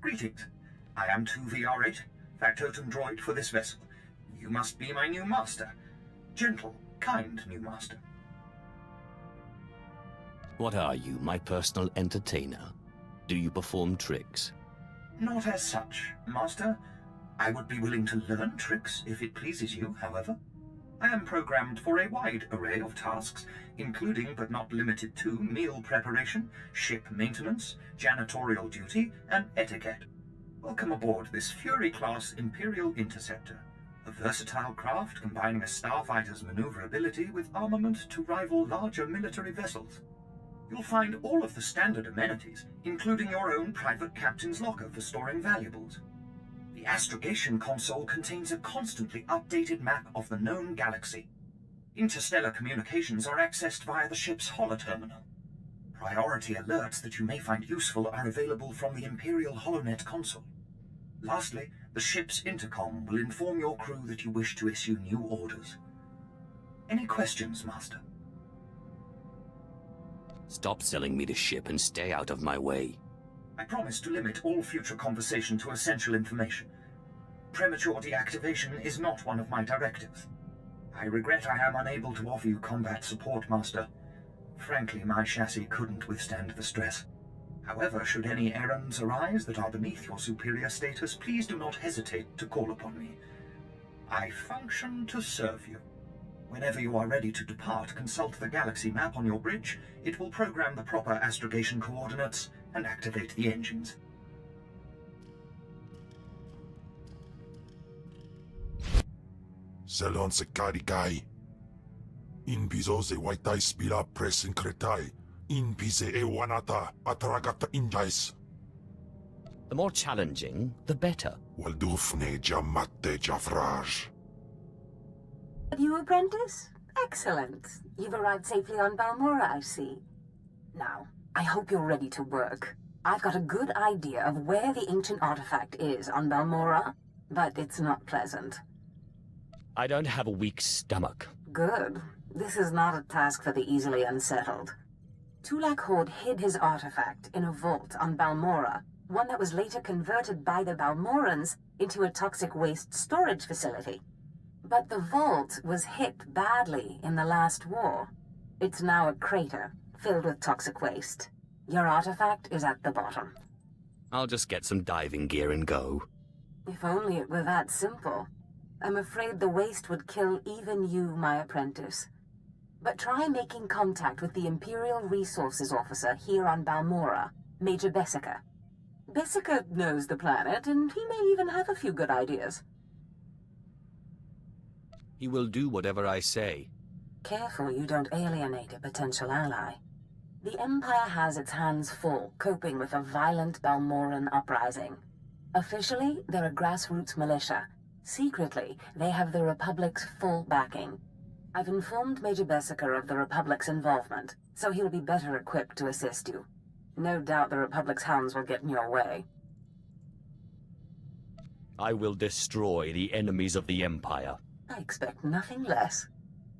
greetings. I am 2VR8, factotum droid for this vessel. You must be my new master. Gentle, kind new master. What are you, my personal entertainer? Do you perform tricks? Not as such, master. I would be willing to learn tricks if it pleases you, however. I am programmed for a wide array of tasks, including but not limited to meal preparation, ship maintenance, janitorial duty, and etiquette. Welcome aboard this Fury-class Imperial Interceptor, a versatile craft combining a starfighter's maneuverability with armament to rival larger military vessels. You'll find all of the standard amenities, including your own private captain's locker for storing valuables. The astrogation console contains a constantly updated map of the known galaxy. Interstellar communications are accessed via the ship's holoterminal. Priority alerts that you may find useful are available from the Imperial HoloNet console. Lastly, the ship's intercom will inform your crew that you wish to issue new orders. Any questions, Master? Stop selling me the ship and stay out of my way. I promise to limit all future conversation to essential information. Premature deactivation is not one of my directives. I regret I am unable to offer you combat support, Master. Frankly, my chassis couldn't withstand the stress. However, should any errands arise that are beneath your superior status, please do not hesitate to call upon me. I function to serve you. Whenever you are ready to depart, consult the galaxy map on your bridge. It will program the proper astrogation coordinates and activate the engines. Selon se carigai. In bizo se waitai spila presen kretai. In pise e wanata atragata injais. The more challenging, the better. Waldufne jamatte jafraj. You apprentice? Excellent. You've arrived safely on Balmora, I see. Now, I hope you're ready to work. I've got a good idea of where the ancient artifact is on Balmora, but it's not pleasant. I don't have a weak stomach. Good. This is not a task for the easily unsettled. Tulak Horde hid his artifact in a vault on Balmora, one that was later converted by the Balmorans into a toxic waste storage facility. But the vault was hit badly in the last war. It's now a crater, filled with toxic waste. Your artifact is at the bottom. I'll just get some diving gear and go. If only it were that simple. I'm afraid the waste would kill even you, my apprentice. But try making contact with the Imperial Resources Officer here on Balmora, Major Bessica. Bessica knows the planet, and he may even have a few good ideas. He will do whatever I say. Careful you don't alienate a potential ally. The Empire has its hands full coping with a violent Balmoran uprising. Officially, they're a grassroots militia. Secretly, they have the Republic's full backing. I've informed Major Bessica of the Republic's involvement, so he'll be better equipped to assist you. No doubt the Republic's hounds will get in your way. I will destroy the enemies of the Empire. I expect nothing less.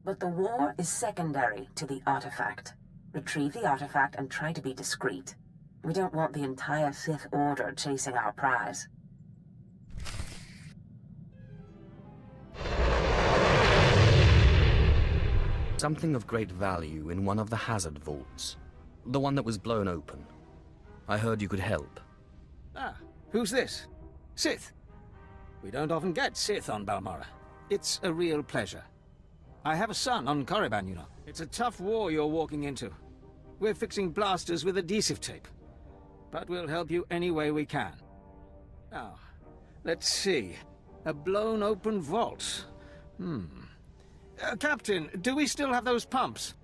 But the war is secondary to the artifact. Retrieve the artifact and try to be discreet. We don't want the entire Sith Order chasing our prize. Something of great value in one of the hazard vaults. The one that was blown open. I heard you could help. Ah, who's this? Sith. We don't often get Sith on Balmora. It's a real pleasure. I have a son on Korriban, you know. It's a tough war you're walking into. We're fixing blasters with adhesive tape. But we'll help you any way we can. Now, let's see. A blown open vault. Captain, do we still have those pumps?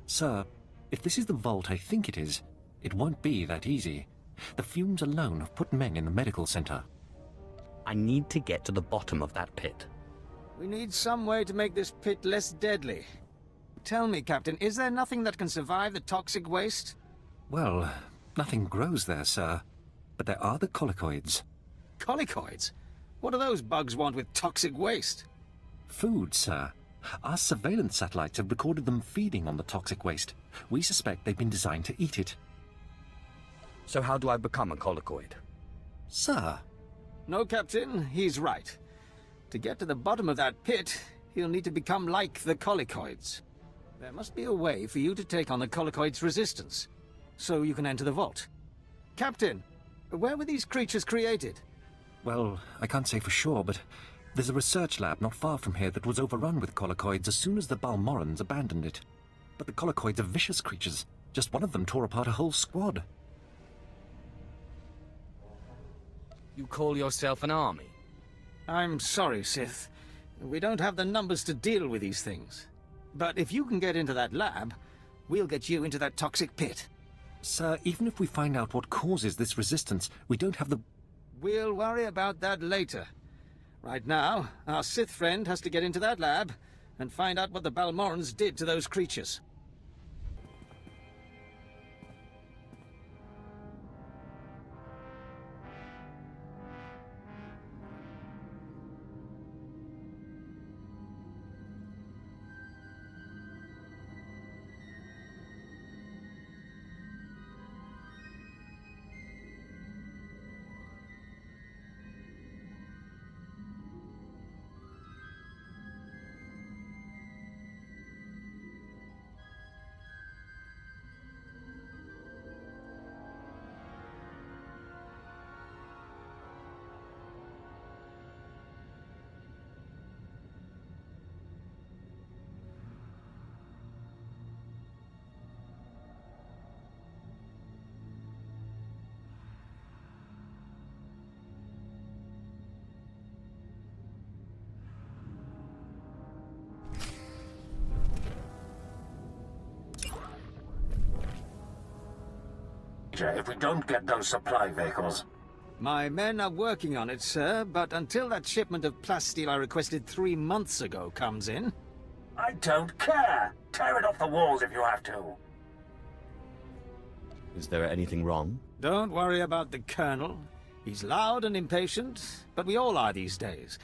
Sir, if this is the vault I think it is, it won't be that easy. The fumes alone have put men in the medical center. I need to get to the bottom of that pit. We need some way to make this pit less deadly. Tell me, Captain, is there nothing that can survive the toxic waste? Well, nothing grows there, sir. But there are the colicoids. Colicoids? What do those bugs want with toxic waste? Food, sir. Our surveillance satellites have recorded them feeding on the toxic waste. We suspect they've been designed to eat it. So how do I become a colicoid? Sir? No, Captain, he's right. To get to the bottom of that pit, he'll need to become like the Colicoids. There must be a way for you to take on the Colicoids' resistance, so you can enter the vault. Captain, where were these creatures created? Well, I can't say for sure, but there's a research lab not far from here that was overrun with Colicoids as soon as the Balmorans abandoned it. But the Colicoids are vicious creatures. Just one of them tore apart a whole squad. You call yourself an army? I'm sorry, Sith. We don't have the numbers to deal with these things. But if you can get into that lab, we'll get you into that toxic pit. Sir, even if we find out what causes this resistance, we don't have the... We'll worry about that later. Right now, our Sith friend has to get into that lab and find out what the Balmorans did to those creatures. If we don't get those supply vehicles. My men are working on it, sir, but until that shipment of plasteel I requested 3 months ago comes in... I don't care! Tear it off the walls if you have to! Is there anything wrong? Don't worry about the Colonel. He's loud and impatient, but we all are these days,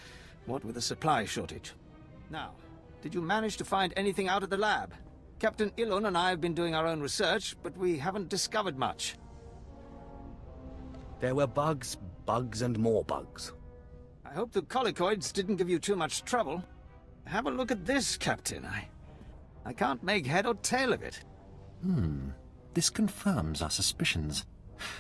what with the supply shortage. Now, did you manage to find anything out of the lab? Captain Ilun and I have been doing our own research, but we haven't discovered much. There were bugs, and more bugs. I hope the Colicoids didn't give you too much trouble. Have a look at this, Captain. I can't make head or tail of it. This confirms our suspicions.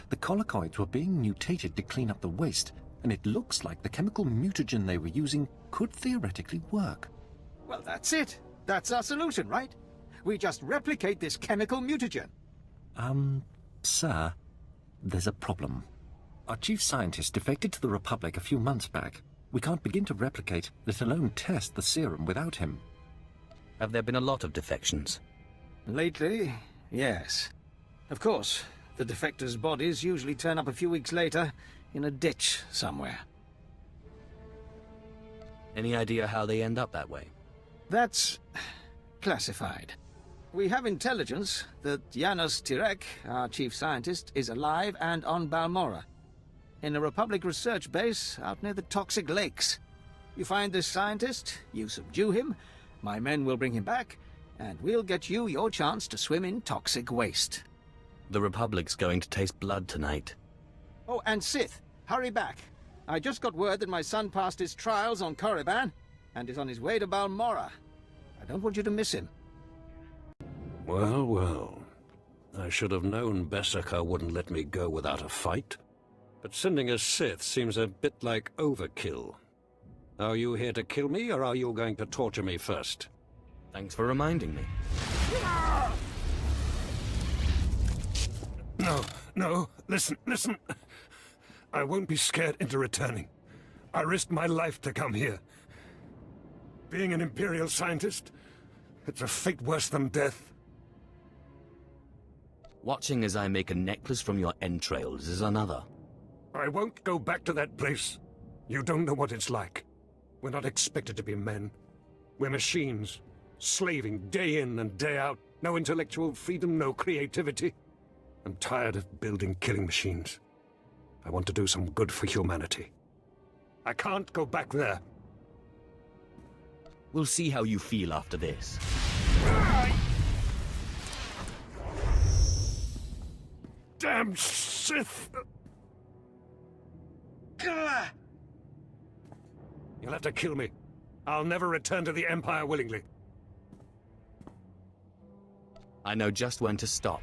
The Colicoids were being mutated to clean up the waste, and it looks like the chemical mutagen they were using could theoretically work. Well, that's it. That's our solution, right? We just replicate this chemical mutagen. Sir, there's a problem. Our chief scientist defected to the Republic a few months back. We can't begin to replicate, let alone test the serum without him. Have there been a lot of defections? Lately, yes. Of course, the defectors' bodies usually turn up a few weeks later in a ditch somewhere. Any idea how they end up that way? That's classified. We have intelligence that Janos Tirek, our chief scientist, is alive and on Balmora, in a Republic research base out near the toxic lakes. You find this scientist, you subdue him, my men will bring him back, and we'll get you your chance to swim in toxic waste. The Republic's going to taste blood tonight. Oh, and Sith, hurry back. I just got word that my son passed his trials on Korriban and is on his way to Balmora. I don't want you to miss him. Well, well. I should have known Bessaker wouldn't let me go without a fight. But sending a Sith seems a bit like overkill. Are you here to kill me, or are you going to torture me first? Thanks for reminding me. No, listen. I won't be scared into returning. I risked my life to come here. Being an Imperial scientist, it's a fate worse than death. Watching as I make a necklace from your entrails is another. I won't go back to that place. You don't know what it's like. We're not expected to be men. We're machines, slaving day in and day out. No intellectual freedom, no creativity. I'm tired of building killing machines. I want to do some good for humanity. I can't go back there. We'll see how you feel after this. Damn Sith! You'll have to kill me. I'll never return to the Empire willingly. I know just when to stop.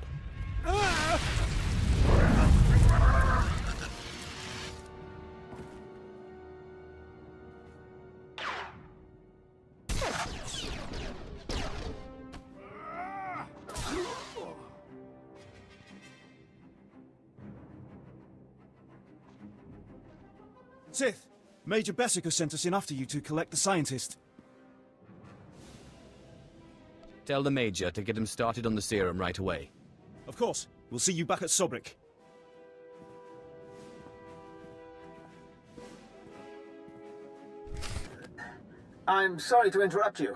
Sith, Major Bessica sent us in after you to collect the scientist. Tell the Major to get him started on the serum right away. Of course. We'll see you back at Sobrik. I'm sorry to interrupt you.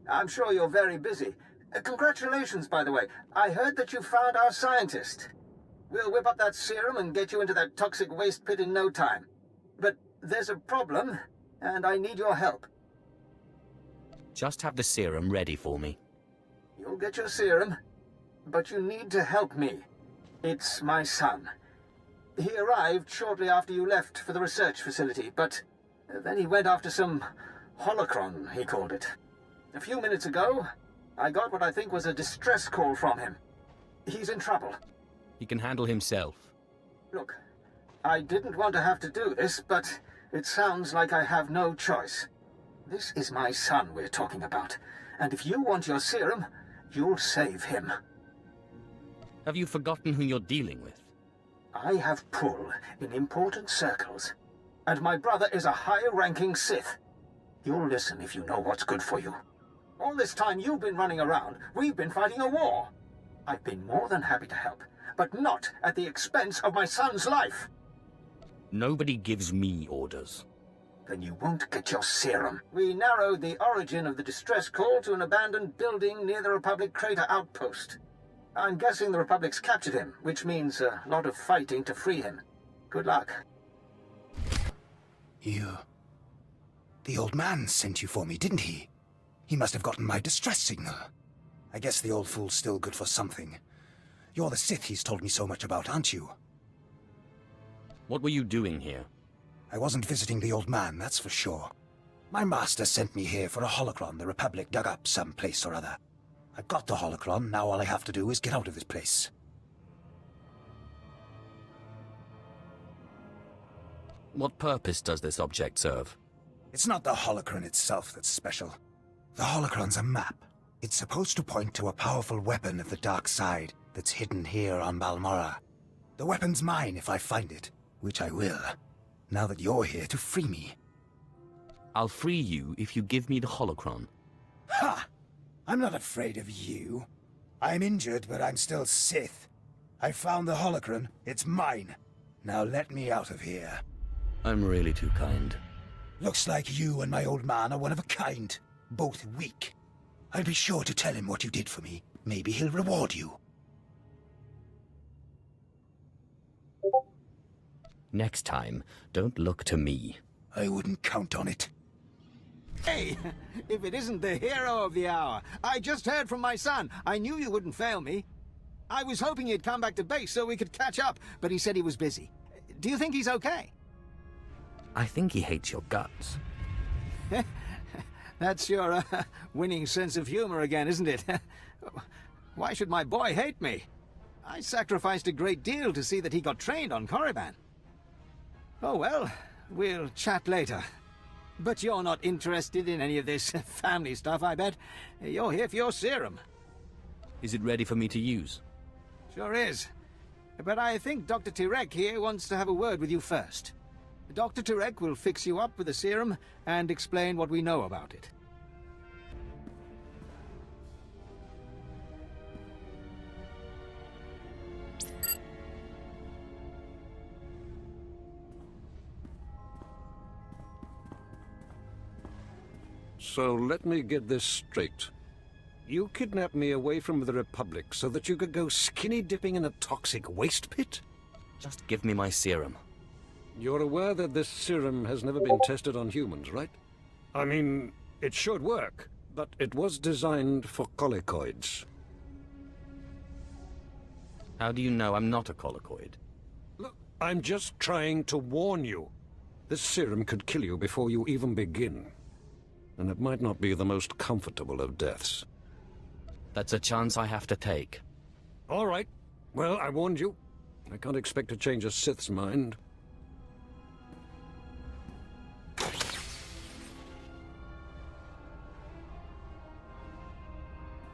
I'm sure you're very busy. Congratulations, by the way. I heard that you found our scientist. We'll whip up that serum and get you into that toxic waste pit in no time. But there's a problem, and I need your help. Just have the serum ready for me. You'll get your serum, but you need to help me. It's my son. He arrived shortly after you left for the research facility, but then he went after some holocron, he called it. A few minutes ago, I got what I think was a distress call from him. He's in trouble. He can handle himself. Look, I didn't want to have to do this, but it sounds like I have no choice. This is my son we're talking about, and if you want your serum, you'll save him. Have you forgotten who you're dealing with? I have pull in important circles, and my brother is a high-ranking Sith. You'll listen if you know what's good for you. All this time you've been running around, we've been fighting a war. I've been more than happy to help, but not at the expense of my son's life. Nobody gives me orders. Then you won't get your serum. We narrowed the origin of the distress call to an abandoned building near the Republic crater outpost. I'm guessing the Republic's captured him, which means a lot of fighting to free him. Good luck. The old man sent you for me, didn't he? He must have gotten my distress signal. I guess the old fool's still good for something. You're the Sith he's told me so much about, aren't you? What were you doing here? I wasn't visiting the old man, that's for sure. My master sent me here for a holocron the Republic dug up someplace or other. I've got the holocron, now all I have to do is get out of this place. What purpose does this object serve? It's not the holocron itself that's special. The holocron's a map. It's supposed to point to a powerful weapon of the dark side that's hidden here on Balmorra. The weapon's mine if I find it, which I will, now that you're here to free me. I'll free you if you give me the holocron. Ha! I'm not afraid of you. I'm injured, but I'm still Sith. I found the holocron. It's mine. Now let me out of here. I'm really too kind. Looks like you and my old man are one of a kind. Both weak. I'll be sure to tell him what you did for me. Maybe he'll reward you. Next time, don't look to me. I wouldn't count on it. Hey, if it isn't the hero of the hour. I just heard from my son. I knew you wouldn't fail me. I was hoping he'd come back to base so we could catch up, but he said he was busy. Do you think he's okay? I think he hates your guts. That's your winning sense of humor again, isn't it? Why should my boy hate me? I sacrificed a great deal to see that he got trained on Korriban. Oh well, we'll chat later. But you're not interested in any of this family stuff, I bet. You're here for your serum. Is it ready for me to use? Sure is. But I think Dr. Tirek here wants to have a word with you first. Dr. Tirek will fix you up with the serum and explain what we know about it. So let me get this straight. You kidnapped me away from the Republic so that you could go skinny dipping in a toxic waste pit? Just give me my serum. You're aware that this serum has never been tested on humans, right? I mean, it should work. But it was designed for colicoids. How do you know I'm not a colicoid? Look, I'm just trying to warn you. This serum could kill you before you even begin. And it might not be the most comfortable of deaths. That's a chance I have to take. All right. Well, I warned you. I can't expect to change a Sith's mind.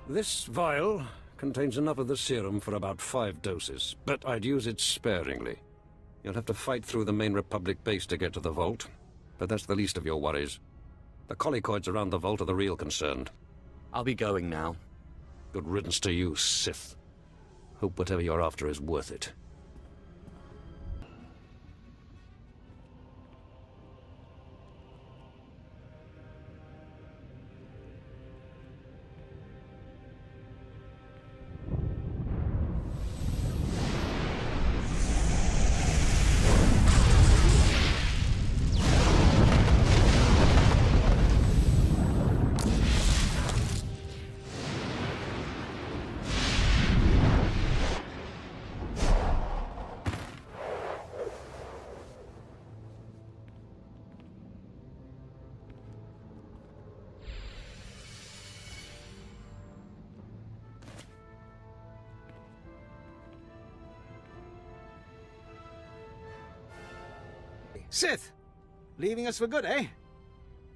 This vial contains enough of the serum for about 5 doses, but I'd use it sparingly. You'll have to fight through the main Republic base to get to the vault, but that's the least of your worries. The colicoids around the vault are the real concern. I'll be going now. Good riddance to you, Sith. Hope whatever you're after is worth it. Sith! Leaving us for good, eh?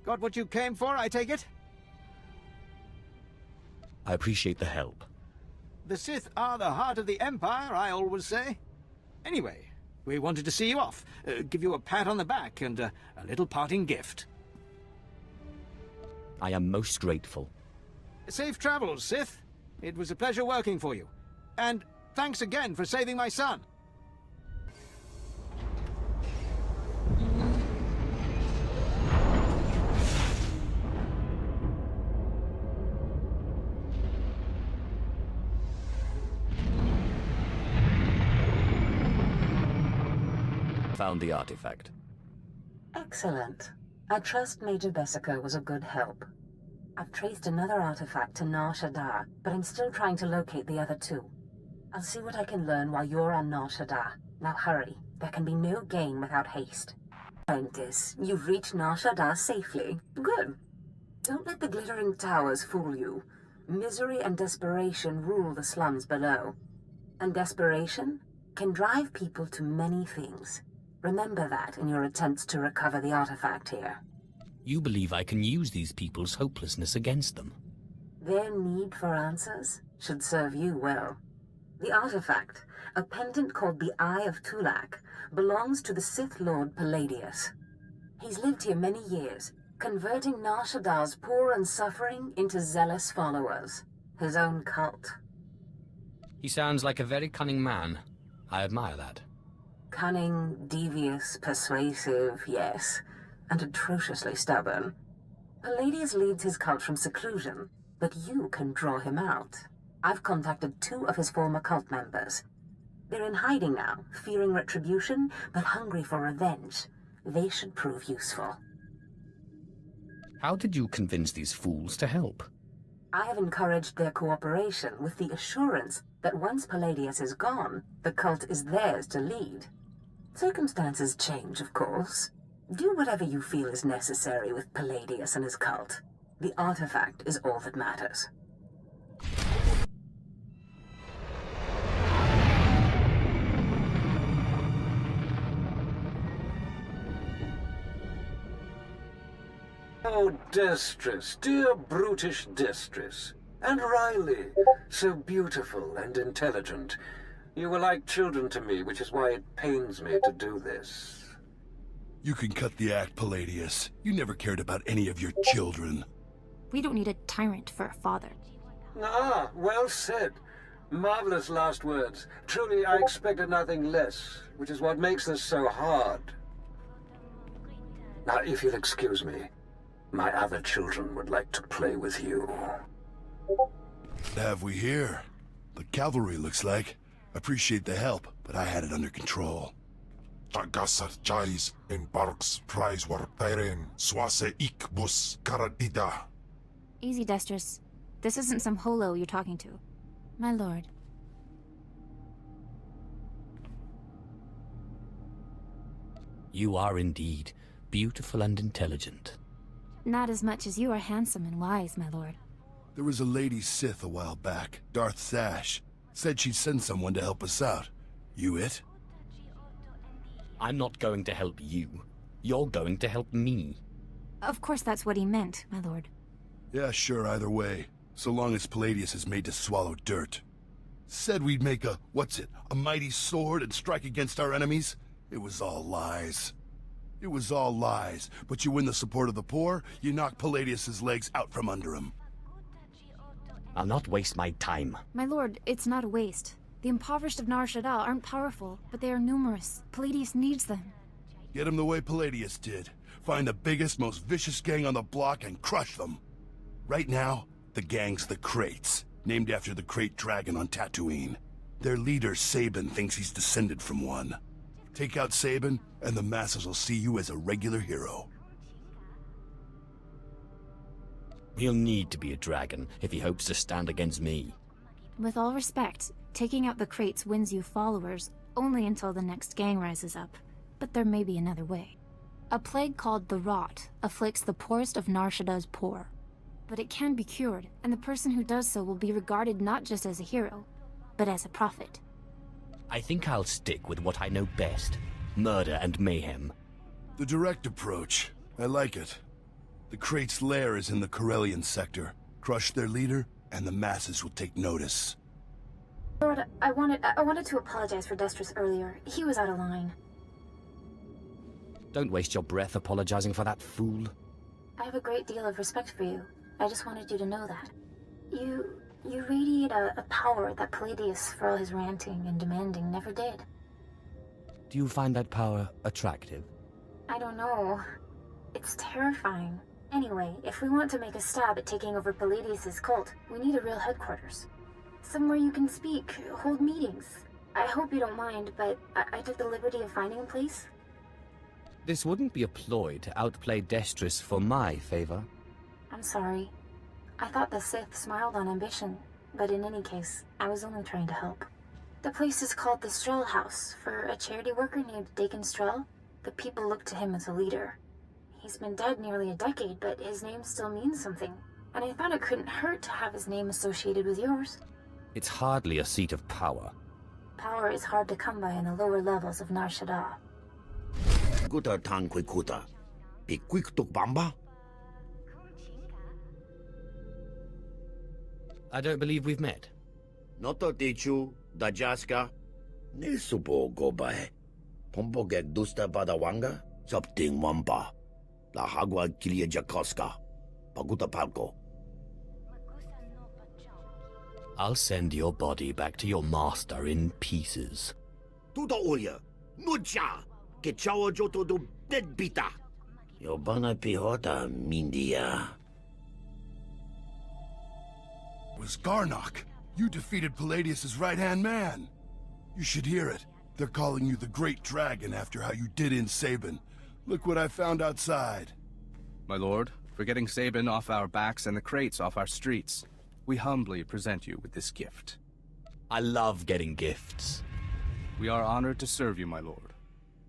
Got what you came for, I take it? I appreciate the help. The Sith are the heart of the Empire, I always say. Anyway, we wanted to see you off, give you a pat on the back and a little parting gift. I am most grateful. Safe travels, Sith. It was a pleasure working for you. And thanks again for saving my son. Found the artifact. Excellent. I trust Major Bessico was a good help. I've traced another artifact to Nar Shaddaa, but I'm still trying to locate the other 2. I'll see what I can learn while you're on Nar Shaddaa. Now hurry. There can be no gain without haste. Apprentice, you've reached Nar Shaddaa safely. Good. Don't let the glittering towers fool you. Misery and desperation rule the slums below. And desperation can drive people to many things. Remember that in your attempts to recover the artifact here. You believe I can use these people's hopelessness against them? Their need for answers should serve you well. The artifact, a pendant called the Eye of Tulak, belongs to the Sith Lord Palladius. He's lived here many years, converting Nar Shaddaa's poor and suffering into zealous followers. His own cult. He sounds like a very cunning man. I admire that. Cunning, devious, persuasive, yes, and atrociously stubborn. Palladius leads his cult from seclusion, but you can draw him out. I've contacted 2 of his former cult members. They're in hiding now, fearing retribution, but hungry for revenge. They should prove useful. How did you convince these fools to help? I have encouraged their cooperation with the assurance that once Palladius is gone, the cult is theirs to lead. Circumstances change, of course. Do whatever you feel is necessary with Palladius and his cult. The artifact is all that matters. Oh, Destress, dear brutish Destress. And Riley, so beautiful and intelligent. You were like children to me, which is why it pains me to do this. You can cut the act, Palladius. You never cared about any of your children. We don't need a tyrant for a father. Ah, well said. Marvelous last words. Truly, I expected nothing less, which is what makes this so hard. Now, if you'll excuse me, my other children would like to play with you. What have we here? The cavalry, looks like. Appreciate the help, but I had it under control. Tagasar Jais in Barks Prize war Tyren Swase Ikbus Karadida. Easy, Destress. This isn't some holo you're talking to. My lord. You are indeed beautiful and intelligent. Not as much as you are handsome and wise, my lord. There was a lady Sith a while back, Darth Sash. Said she'd send someone to help us out. You it? I'm not going to help you. You're going to help me. Of course that's what he meant, my lord. Yeah, sure, either way. So long as Palladius is made to swallow dirt. Said we'd make a mighty sword and strike against our enemies? It was all lies. It was all lies. But you win the support of the poor, you knock Palladius's legs out from under him. I'll not waste my time. My lord, it's not a waste. The impoverished of Nar Shaddaa aren't powerful, but they are numerous. Palladius needs them. Get him the way Palladius did. Find the biggest, most vicious gang on the block and crush them. Right now, the gang's the Kraits, named after the Krayt dragon on Tatooine. Their leader, Sabin, thinks he's descended from one. Take out Sabin, and the masses will see you as a regular hero. He'll need to be a dragon if he hopes to stand against me. With all respect, taking out the Kraits wins you followers only until the next gang rises up. But there may be another way. A plague called the Rot afflicts the poorest of Nar Shaddaa's poor. But it can be cured, and the person who does so will be regarded not just as a hero, but as a prophet. I think I'll stick with what I know best. Murder and mayhem. The direct approach. I like it. The Krait's lair is in the Corellian sector. Crush their leader, and the masses will take notice. Lord, I wanted to apologize for Destris earlier. He was out of line. Don't waste your breath apologizing for that fool. I have a great deal of respect for you. I just wanted you to know that. You radiate a power that Palladius, for all his ranting and demanding, never did. Do you find that power attractive? I don't know. It's terrifying. Anyway, if we want to make a stab at taking over Palladius' cult, we need a real headquarters. Somewhere you can speak, hold meetings. I hope you don't mind, but I took the liberty of finding a place. This wouldn't be a ploy to outplay Destris for my favor. I'm sorry. I thought the Sith smiled on ambition, but in any case, I was only trying to help. The place is called the Strell House, for a charity worker named Dakin Strell. The people look to him as a leader. He's been dead nearly a decade, but his name still means something, and I thought it couldn't hurt to have his name associated with yours. It's hardly a seat of power. Power is hard to come by in the lower levels of Nar Shaddaa. Kuta tankwi kuta. Pikwik tuk bamba? I don't believe we've met. Noto tichu, dajaska. Nisupo gobae. Pompo gek dusta padawanga. Sapting wampa. La hagwa kilia jakoska. Paguta palko. I'll send your body back to your master in pieces. Tuta ulia. Nucha. Que chawa joto do deadbita. Yobana pihota mindia. Was Garnock. You defeated Palladius' right-hand man. You should hear it. They're calling you the Great Dragon after how you did in Sabin. Look what I found outside. My lord, for getting Sabin off our backs and the Kraits off our streets, we humbly present you with this gift. I love getting gifts. We are honored to serve you, my lord.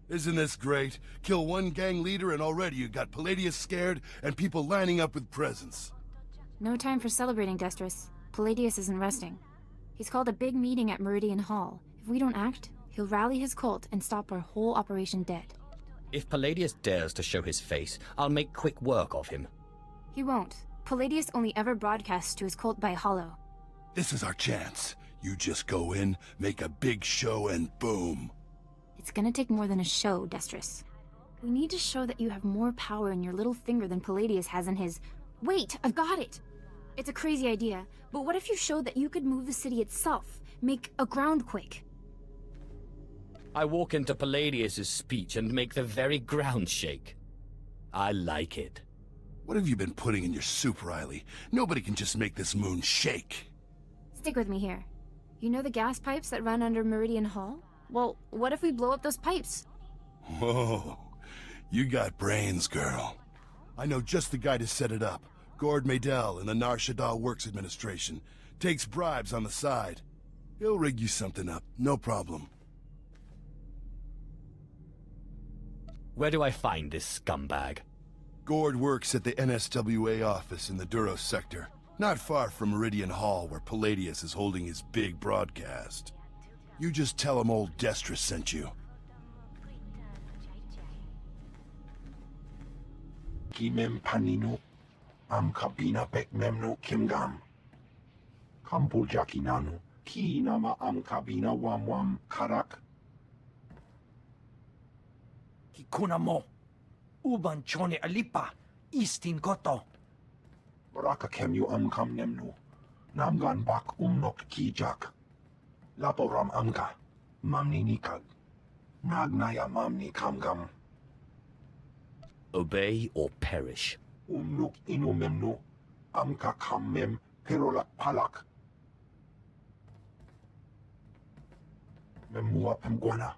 Isn't this great? Kill one gang leader and already you got Palladius scared and people lining up with presents. No time for celebrating, Destris. Palladius isn't resting. He's called a big meeting at Meridian Hall. If we don't act, he'll rally his cult and stop our whole operation dead. If Palladius dares to show his face, I'll make quick work of him. He won't. Palladius only ever broadcasts to his cult by hollow. This is our chance. You just go in, make a big show, and boom. It's gonna take more than a show, Destris. We need to show that you have more power in your little finger than Palladius has in his... Wait, I've got it! It's a crazy idea, but what if you showed that you could move the city itself? Make a groundquake? I walk into Palladius' speech and make the very ground shake. I like it. What have you been putting in your soup, Riley? Nobody can just make this moon shake. Stick with me here. You know the gas pipes that run under Meridian Hall? Well, what if we blow up those pipes? Whoa, you got brains, girl. I know just the guy to set it up. Gord Maydell in the Nar Shaddaa Works Administration. Takes bribes on the side. He'll rig you something up, no problem. Where do I find this scumbag? Gord works at the NSWA office in the Duros sector, not far from Meridian Hall where Palladius is holding his big broadcast. You just tell him old Destra sent you. Kimem panino, am kabina pek memno kimgam. Kampul jakinano, ki nama am kabina wam karak. Kikuna mo, uban chone alipa, istin koto. Baraka kemyu am kam nemnu, namgan bak umnok kijak. Laporam amka, mamni nikag. Nagnaya mamni kamgam. Obey or perish. Umnuk inumemnu, amka kammem perolak palak. Memua pemguana,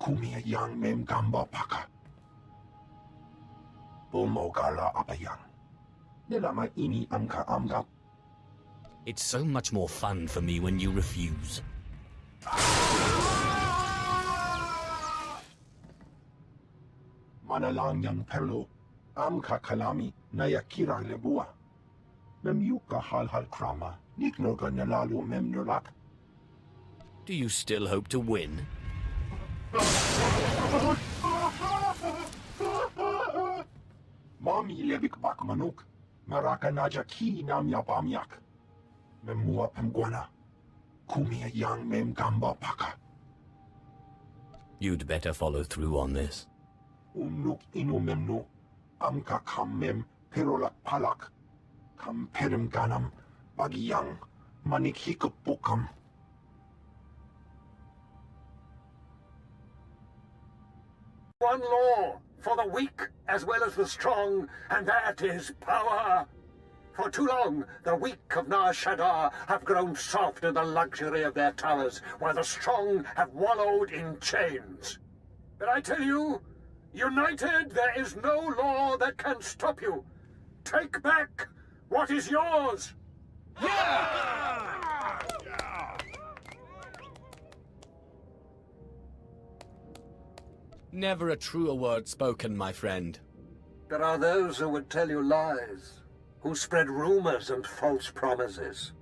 kumia yang mem gamba paka. Bomogala apayang. Nelama ini amka amga. It's so much more fun for me when you refuse. Manalang yang perlo, amka kalami nayakira lebua. Memyuka hal krama, niknoga nalalu memnulak. Do you still hope to win? Mami lebik bak manuk, maraka naja ki nam yapamyak. Memua pemguana, kumia yang mem gamba paka. You'd better follow through on this. Umnuk inumemnu, amka kammem perolak palak. Kam perem ganam, bagiyang, manik hikupukam. One law for the weak as well as the strong, and that is power. For too long, the weak of Nar Shaddaa have grown soft in the luxury of their towers, while the strong have wallowed in chains. But I tell you, united, there is no law that can stop you. Take back what is yours! Never a truer word spoken, my friend. There are those who would tell you lies, who spread rumors and false promises.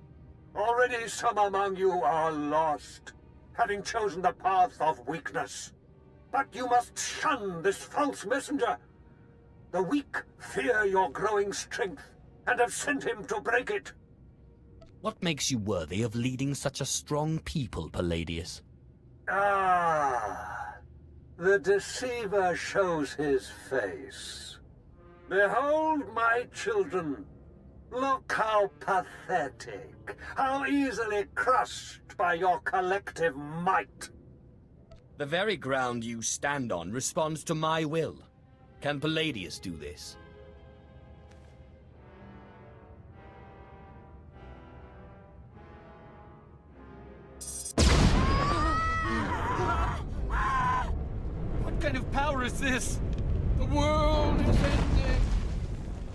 Already some among you are lost, having chosen the path of weakness. But you must shun this false messenger. The weak fear your growing strength, and have sent him to break it. What makes you worthy of leading such a strong people, Palladius? The deceiver shows his face. Behold, my children. Look how pathetic, how easily crushed by your collective might. The very ground you stand on responds to my will. Can Palladius do this? What kind of power is this? The world is ending.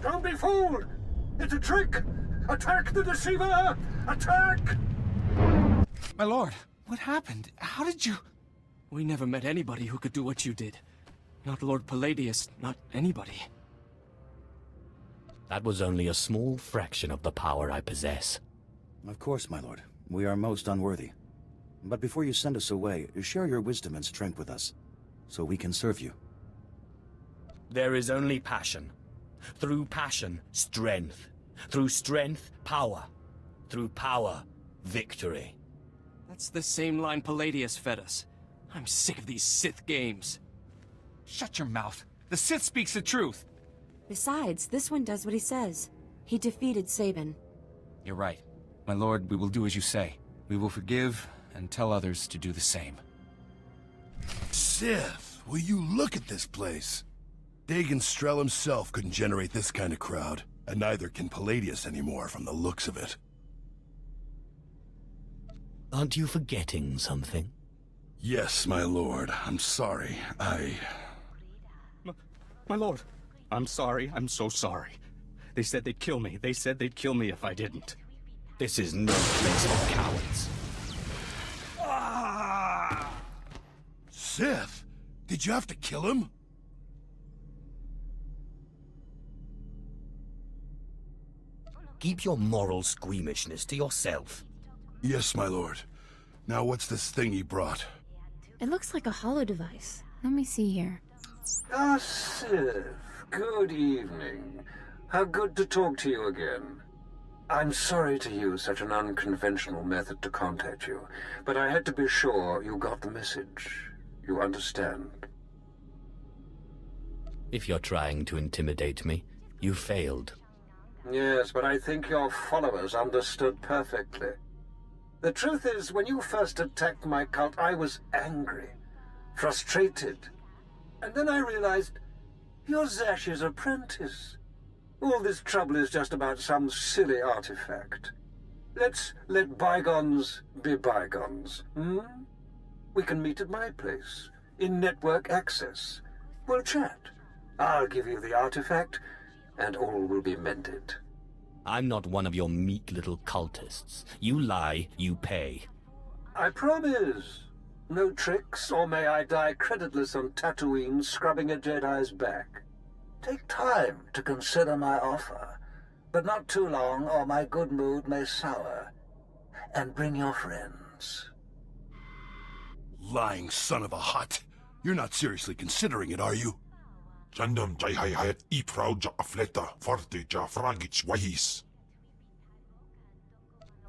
Don't be fooled! It's a trick! Attack the deceiver! Attack! My lord, what happened? How did you... We never met anybody who could do what you did. Not Lord Palladius, not anybody. That was only a small fraction of the power I possess. Of course, my lord. We are most unworthy. But before you send us away, share your wisdom and strength with us, so we can serve you. There is only passion. Through passion, strength. Through strength, power. Through power, victory. That's the same line Palladius fed us. I'm sick of these Sith games. Shut your mouth. The Sith speaks the truth. Besides, this one does what he says. He defeated Sabin. You're right. My lord, we will do as you say. We will forgive and tell others to do the same. Sith, will you look at this place? Dagon Strel himself couldn't generate this kind of crowd, and neither can Palladius anymore from the looks of it. Aren't you forgetting something? Yes, my lord. I'm sorry. My lord, I'm sorry. I'm so sorry. They said they'd kill me. They said they'd kill me if I didn't. This is no place for cowards. Sith, did you have to kill him? Keep your moral squeamishness to yourself. Yes, my lord. Now what's this thing he brought? It looks like a holo device. Let me see here. Ah, Sith. Good evening. How good to talk to you again. I'm sorry to use such an unconventional method to contact you, but I had to be sure you got the message. You understand? If you're trying to intimidate me, you failed. Yes, but I think your followers understood perfectly. The truth is, when you first attacked my cult, I was angry, frustrated. And then I realized, you're Zash's apprentice. All this trouble is just about some silly artifact. Let's let bygones be bygones, hmm? We can meet at my place, in network access. We'll chat. I'll give you the artifact, and all will be mended. I'm not one of your meek little cultists. You lie, you pay. I promise. No tricks, or may I die creditless on Tatooine scrubbing a Jedi's back. Take time to consider my offer, but not too long, or my good mood may sour. And bring your friends. Lying son of a hut. You're not seriously considering it, are you? Jandam jai hai hayat I proud ja afleta forte ja fragich wahis.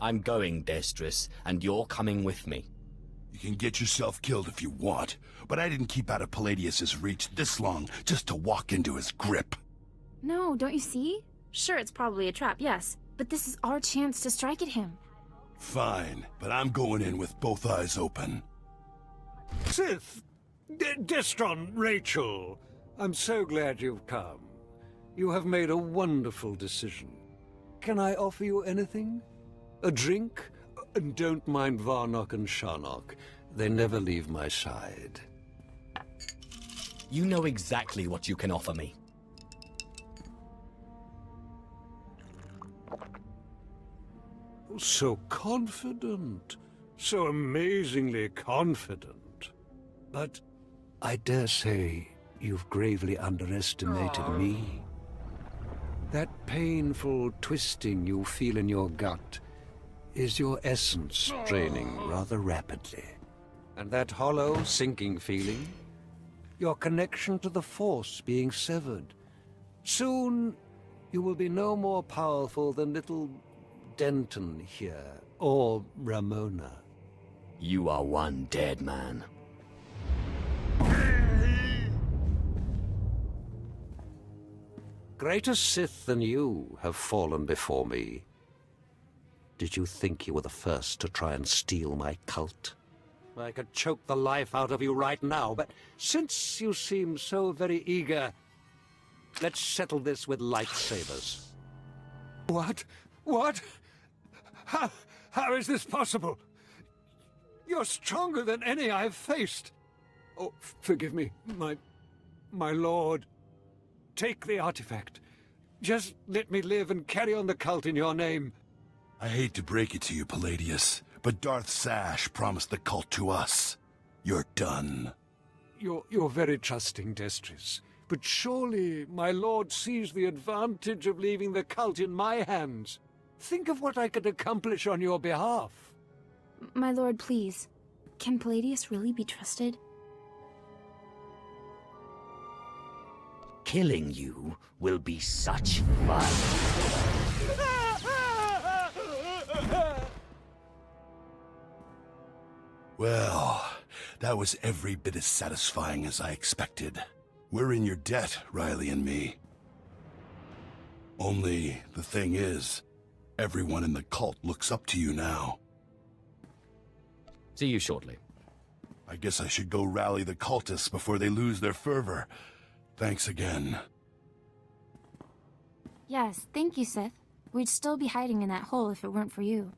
I'm going, Destris, and you're coming with me. You can get yourself killed if you want, but I didn't keep out of Palladius's reach this long just to walk into his grip. No, don't you see? Sure, it's probably a trap, yes, but this is our chance to strike at him. Fine, but I'm going in with both eyes open. Sith! Destron, Rachel, I'm so glad you've come. You have made a wonderful decision. Can I offer you anything? A drink? And don't mind Varnock and Sharnock. They never leave my side. You know exactly what you can offer me. So confident. So amazingly confident. But I dare say you've gravely underestimated me. That painful twisting you feel in your gut is your essence draining rather rapidly. And that hollow, sinking feeling? Your connection to the Force being severed. Soon, you will be no more powerful than little Denton here, or Ramona. You are one dead man. Greater Sith than you have fallen before me. Did you think you were the first to try and steal my cult? I could choke the life out of you right now, but since you seem so very eager, let's settle this with lightsabers. What? What? How is this possible? You're stronger than any I've faced. Oh, forgive me, my lord. Take the artifact. Just let me live and carry on the cult in your name. I hate to break it to you, Palladius, but Darth Sash promised the cult to us. You're done. You're very trusting, Destris. But surely my lord sees the advantage of leaving the cult in my hands. Think of what I could accomplish on your behalf. My lord, please. Can Palladius really be trusted? Killing you will be such fun. Well, that was every bit as satisfying as I expected. We're in your debt, Riley and me. Only, the thing is, everyone in the cult looks up to you now. See you shortly. I guess I should go rally the cultists before they lose their fervor. Thanks again. Yes, thank you, Sith. We'd still be hiding in that hole if it weren't for you.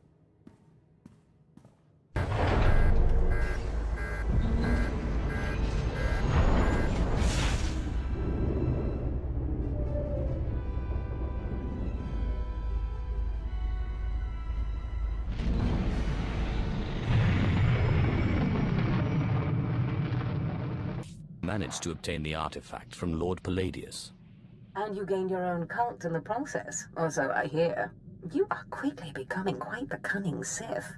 Managed to obtain the artifact from Lord Palladius. And you gained your own cult in the process, or so I hear. You are quickly becoming quite the cunning Sith.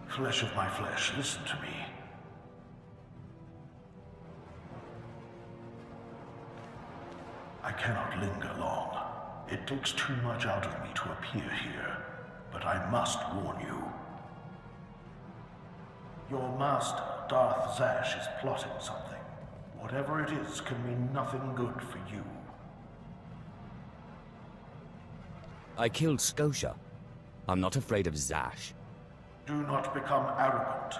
Flesh of my flesh, listen to me. I cannot linger long. It takes too much out of me to appear here, but I must warn you. Your master, Darth Zash, is plotting something. Whatever it is can mean nothing good for you. I killed Scotia. I'm not afraid of Zash. Do not become arrogant.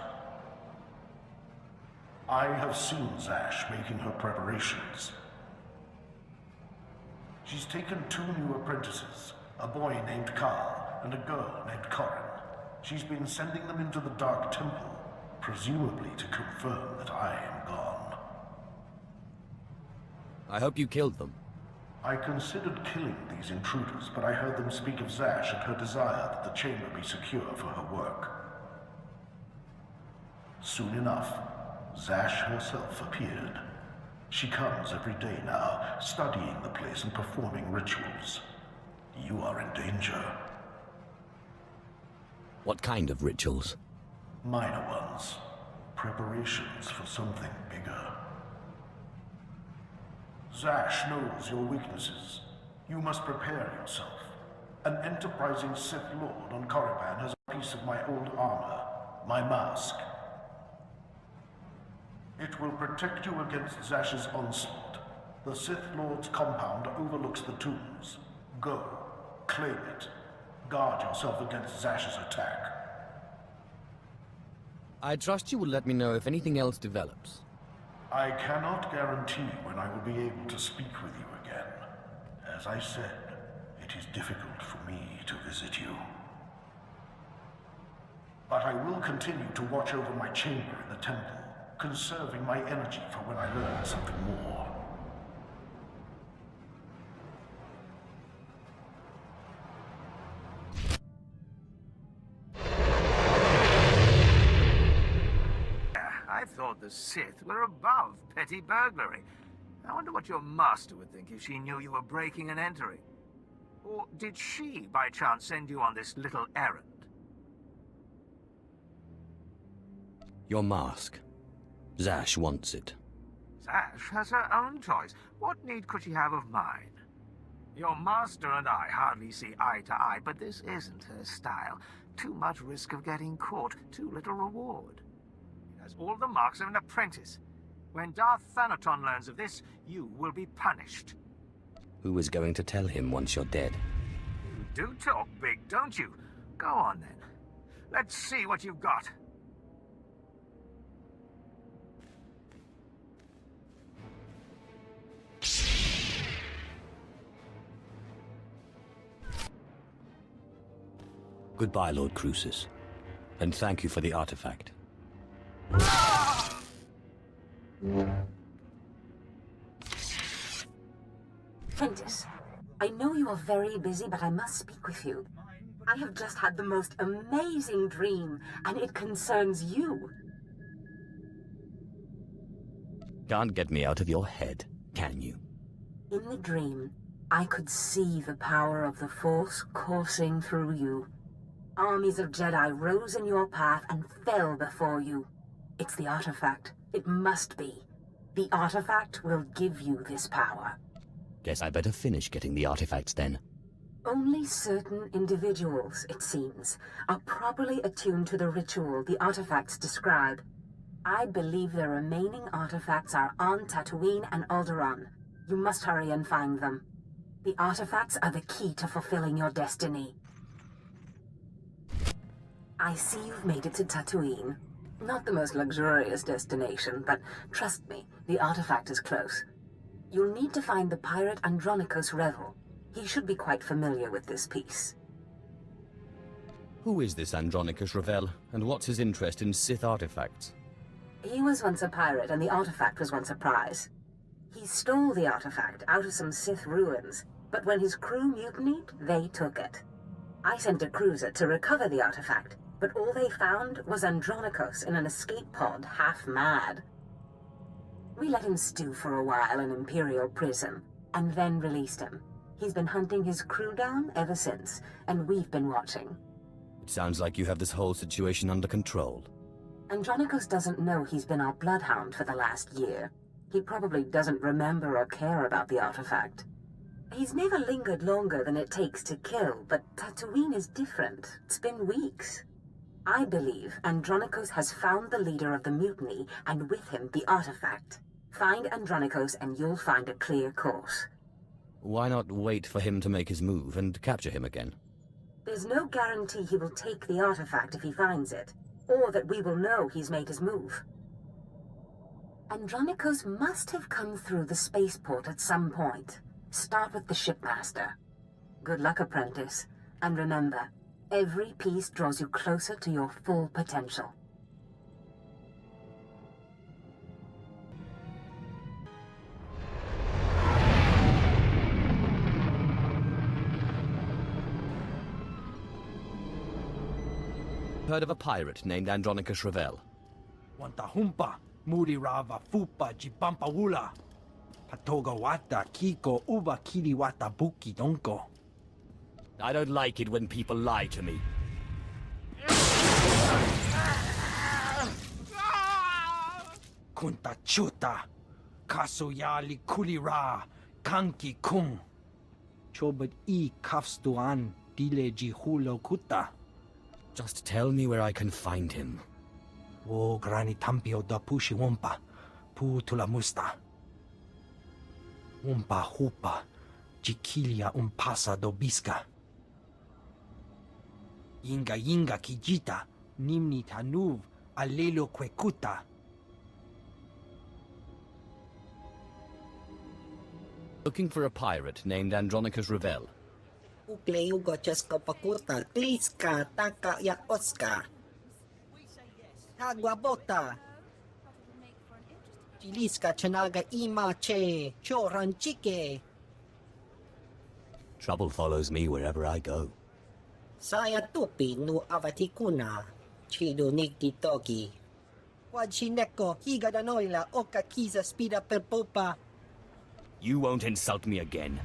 I have seen Zash making her preparations. She's taken 2 new apprentices, a boy named Carl and a girl named Corin. She's been sending them into the Dark Temple, presumably to confirm that I am gone. I hope you killed them. I considered killing these intruders, but I heard them speak of Zash and her desire that the chamber be secure for her work. Soon enough, Zash herself appeared. She comes every day now, studying the place and performing rituals. You are in danger. What kind of rituals? Minor ones. Preparations for something bigger. Zash knows your weaknesses. You must prepare yourself. An enterprising Sith Lord on Korriban has a piece of my old armor, my mask. It will protect you against Zash's onslaught. The Sith Lord's compound overlooks the tombs. Go, claim it. Guard yourself against Zash's attack. I trust you will let me know if anything else develops. I cannot guarantee when I will be able to speak with you again. As I said, it is difficult for me to visit you. But I will continue to watch over my chamber in the temple, conserving my energy for when I learn something more. I thought the Sith were above petty burglary. I wonder what your master would think if she knew you were breaking and entering. Or did she, by chance, send you on this little errand? Your mask. Zash wants it. Zash has her own choice. What need could she have of mine? Your master and I hardly see eye to eye, but this isn't her style. Too much risk of getting caught, too little reward. It has all the marks of an apprentice. When Darth Thanaton learns of this, you will be punished. Who is going to tell him once you're dead? You do talk big, don't you? Go on, then. Let's see what you've got. Goodbye, Lord Crucis. And thank you for the artifact. Prentice, I know you are very busy, but I must speak with you. I have just had the most amazing dream, and it concerns you. Can't get me out of your head, can you? In the dream, I could see the power of the Force coursing through you. Armies of Jedi rose in your path and fell before you. It's the artifact. It must be. The artifact will give you this power. Guess I better finish getting the artifacts then. Only certain individuals, it seems, are properly attuned to the ritual the artifacts describe. I believe the remaining artifacts are on Tatooine and Alderaan. You must hurry and find them. The artifacts are the key to fulfilling your destiny. I see you've made it to Tatooine. Not the most luxurious destination, but trust me, the artifact is close. You'll need to find the pirate Andronicus Revel. He should be quite familiar with this piece. Who is this Andronicus Revel, and what's his interest in Sith artifacts? He was once a pirate, and the artifact was once a prize. He stole the artifact out of some Sith ruins, but when his crew mutinied, they took it. I sent a cruiser to recover the artifact, but all they found was Andronikos in an escape pod, half mad. We let him stew for a while in Imperial prison, and then released him. He's been hunting his crew down ever since, and we've been watching. It sounds like you have this whole situation under control. Andronikos doesn't know he's been our bloodhound for the last year. He probably doesn't remember or care about the artifact. He's never lingered longer than it takes to kill, but Tatooine is different. It's been weeks. I believe Andronikos has found the leader of the mutiny, and with him the artifact. Find Andronikos and you'll find a clear course. Why not wait for him to make his move and capture him again? There's no guarantee he will take the artifact if he finds it, or that we will know he's made his move. Andronikos must have come through the spaceport at some point. Start with the shipmaster. Good luck, apprentice. And remember, every piece draws you closer to your full potential. Heard of a pirate named Andronikos Revel? Wantahumpa, Murirava Fupa Jipampawula. Patoga Wata Kiko Uba Kiriwata Buki Donko. I don't like it when people lie to me. Kunta Chuta, Kasuyali Kulira, Kanki Kung. Chobad E Kafstuan, Dile Jihulo Kuta. Just tell me where I can find him. Wo Grani Tampio da Pushi Wumpa, Pu Tula Musta. Umpa Hupa, Jikilia Umpasa do Biska. Yinga Yinga Kijita, Nimni Tanuv, Alelo Kwekuta. Looking for a pirate named Andronikos Revel. Ukleugo Chesko Pakurta, Kliska, Taka Yak Oscar. Taguabota. Chiliska Chanaga Ima Che, Choran Chike. Trouble follows me wherever I go. Saya Tupi no Avatikuna, Chido Nikti Toki. Wajineko, Higadanoila, Oka Kiza Spida per Popa. You won't insult me again.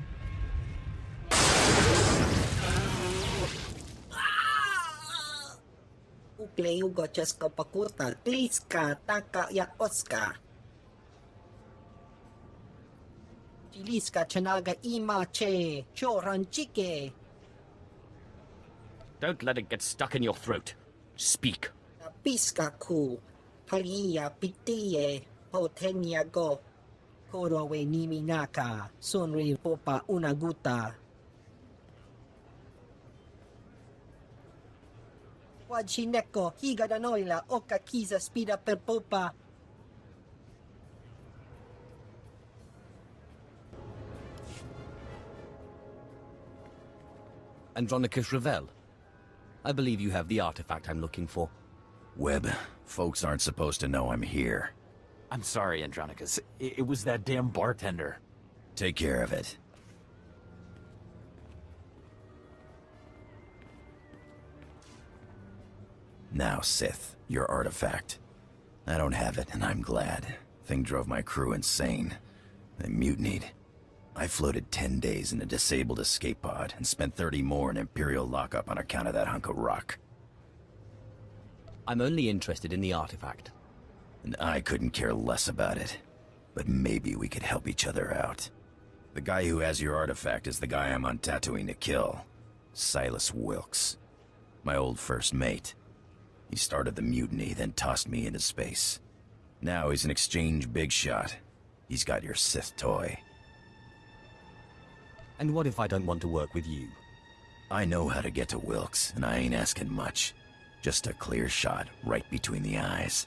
Ukleugo Chesko Pakurta, Kliska, Taka Yak Oscar. Chiliska Chanaga Ima Che, Choran Chike. Don't let it get stuck in your throat. Speak. Piska Ku, Palia Pitie, Potenia Go. Korowe Niminaka, Sonri Popa Unaguta. Wajineko, Higadanoila, Oka Kiza Spida per Popa. Andronikos Revel. I believe you have the artifact I'm looking for. Webb, folks aren't supposed to know I'm here. I'm sorry, Andronikos. It was that damn bartender. Take care of it. Now, Sith, your artifact. I don't have it, and I'm glad. Thing drove my crew insane. They mutinied. I floated 10 days in a disabled escape pod, and spent 30 more in Imperial lockup on account of that hunk of rock. I'm only interested in the artifact. And I couldn't care less about it. But maybe we could help each other out. The guy who has your artifact is the guy I'm on Tatooine to kill. Silas Wilkes. My old first mate. He started the mutiny, then tossed me into space. Now he's an exchange big shot. He's got your Sith toy. And what if I don't want to work with you? I know how to get to Wilkes, and I ain't asking much. Just a clear shot right between the eyes.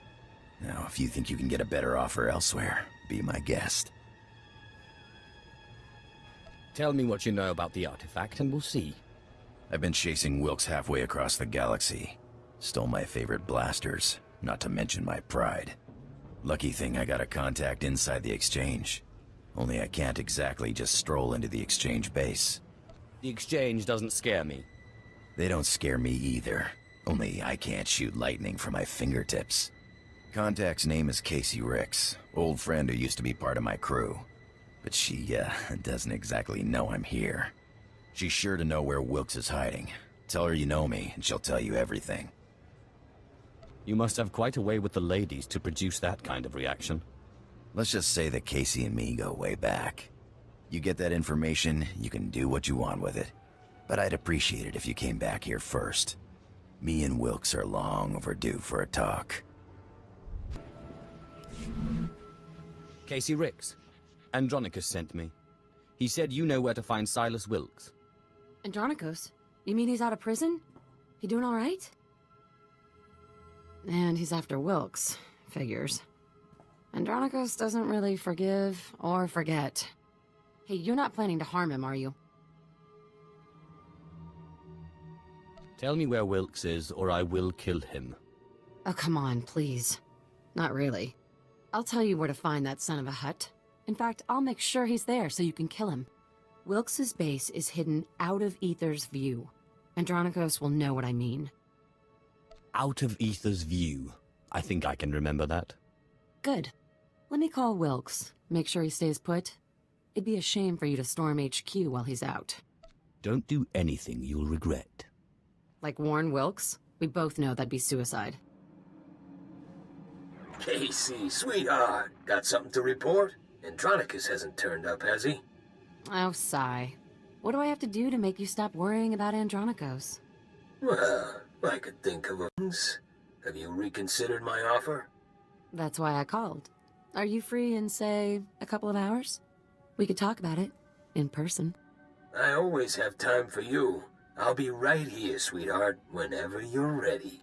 Now, if you think you can get a better offer elsewhere, be my guest. Tell me what you know about the artifact, and we'll see. I've been chasing Wilkes halfway across the galaxy. Stole my favorite blasters, not to mention my pride. Lucky thing I got a contact inside the exchange. Only I can't exactly just stroll into the exchange base. The exchange doesn't scare me. They don't scare me either. Only I can't shoot lightning from my fingertips. Contact's name is Casey Ricks, old friend who used to be part of my crew. But she, doesn't exactly know I'm here. She's sure to know where Wilkes is hiding. Tell her you know me, and she'll tell you everything. You must have quite a way with the ladies to produce that kind of reaction. Let's just say that Casey and me go way back. You get that information, you can do what you want with it. But I'd appreciate it if you came back here first. Me and Wilkes are long overdue for a talk. Casey Ricks. Andronicus sent me. He said you know where to find Silas Wilkes. Andronicus? You mean he's out of prison? He doing all right? And he's after Wilkes. Figures. Andronicus doesn't really forgive or forget. Hey, you're not planning to harm him, are you? Tell me where Wilkes is, or I will kill him. Oh, come on, please. Not really. I'll tell you where to find that son of a hut. In fact, I'll make sure he's there so you can kill him. Wilkes's base is hidden out of Aether's view. Andronicus will know what I mean. Out of Aether's view. I think I can remember that. Good. Let me call Wilkes. Make sure he stays put. It'd be a shame for you to storm HQ while he's out. Don't do anything you'll regret. Like warn Wilkes? We both know that'd be suicide. Casey, sweetheart, got something to report? Andronicus hasn't turned up, has he? Oh, sigh. What do I have to do to make you stop worrying about Andronicus? Well, I could think of things. Have you reconsidered my offer? That's why I called. Are you free in, say, a couple of hours? We could talk about it. In person. I always have time for you. I'll be right here, sweetheart, whenever you're ready.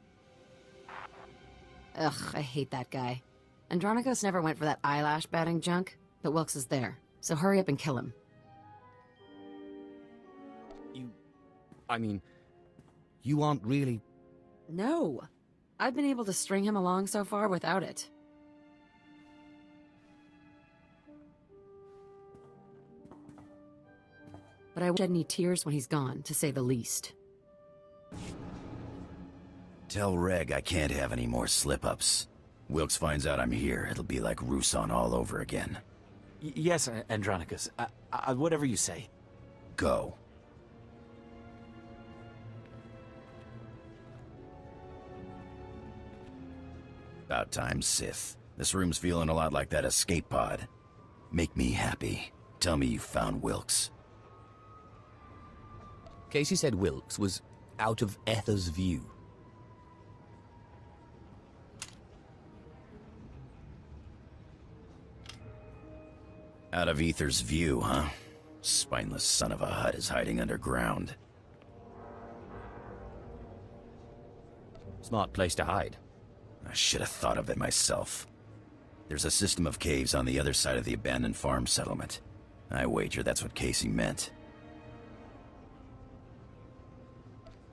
Ugh, I hate that guy. Andronicus never went for that eyelash batting junk, but Wilkes is there, so hurry up and kill him. You aren't really... No! I've been able to string him along so far without it. But I won't shed any tears when he's gone, to say the least. Tell Reg I can't have any more slip-ups. Wilkes finds out I'm here, it'll be like Roussan all over again. Yes, Andronicus. Whatever you say. Go. About time, Sith. This room's feeling a lot like that escape pod. Make me happy. Tell me you found Wilkes. Casey said Wilkes was out of Aether's view. Out of Aether's view, huh? Spineless son of a hut is hiding underground. Smart place to hide. I should have thought of it myself. There's a system of caves on the other side of the abandoned farm settlement. I wager that's what Casey meant.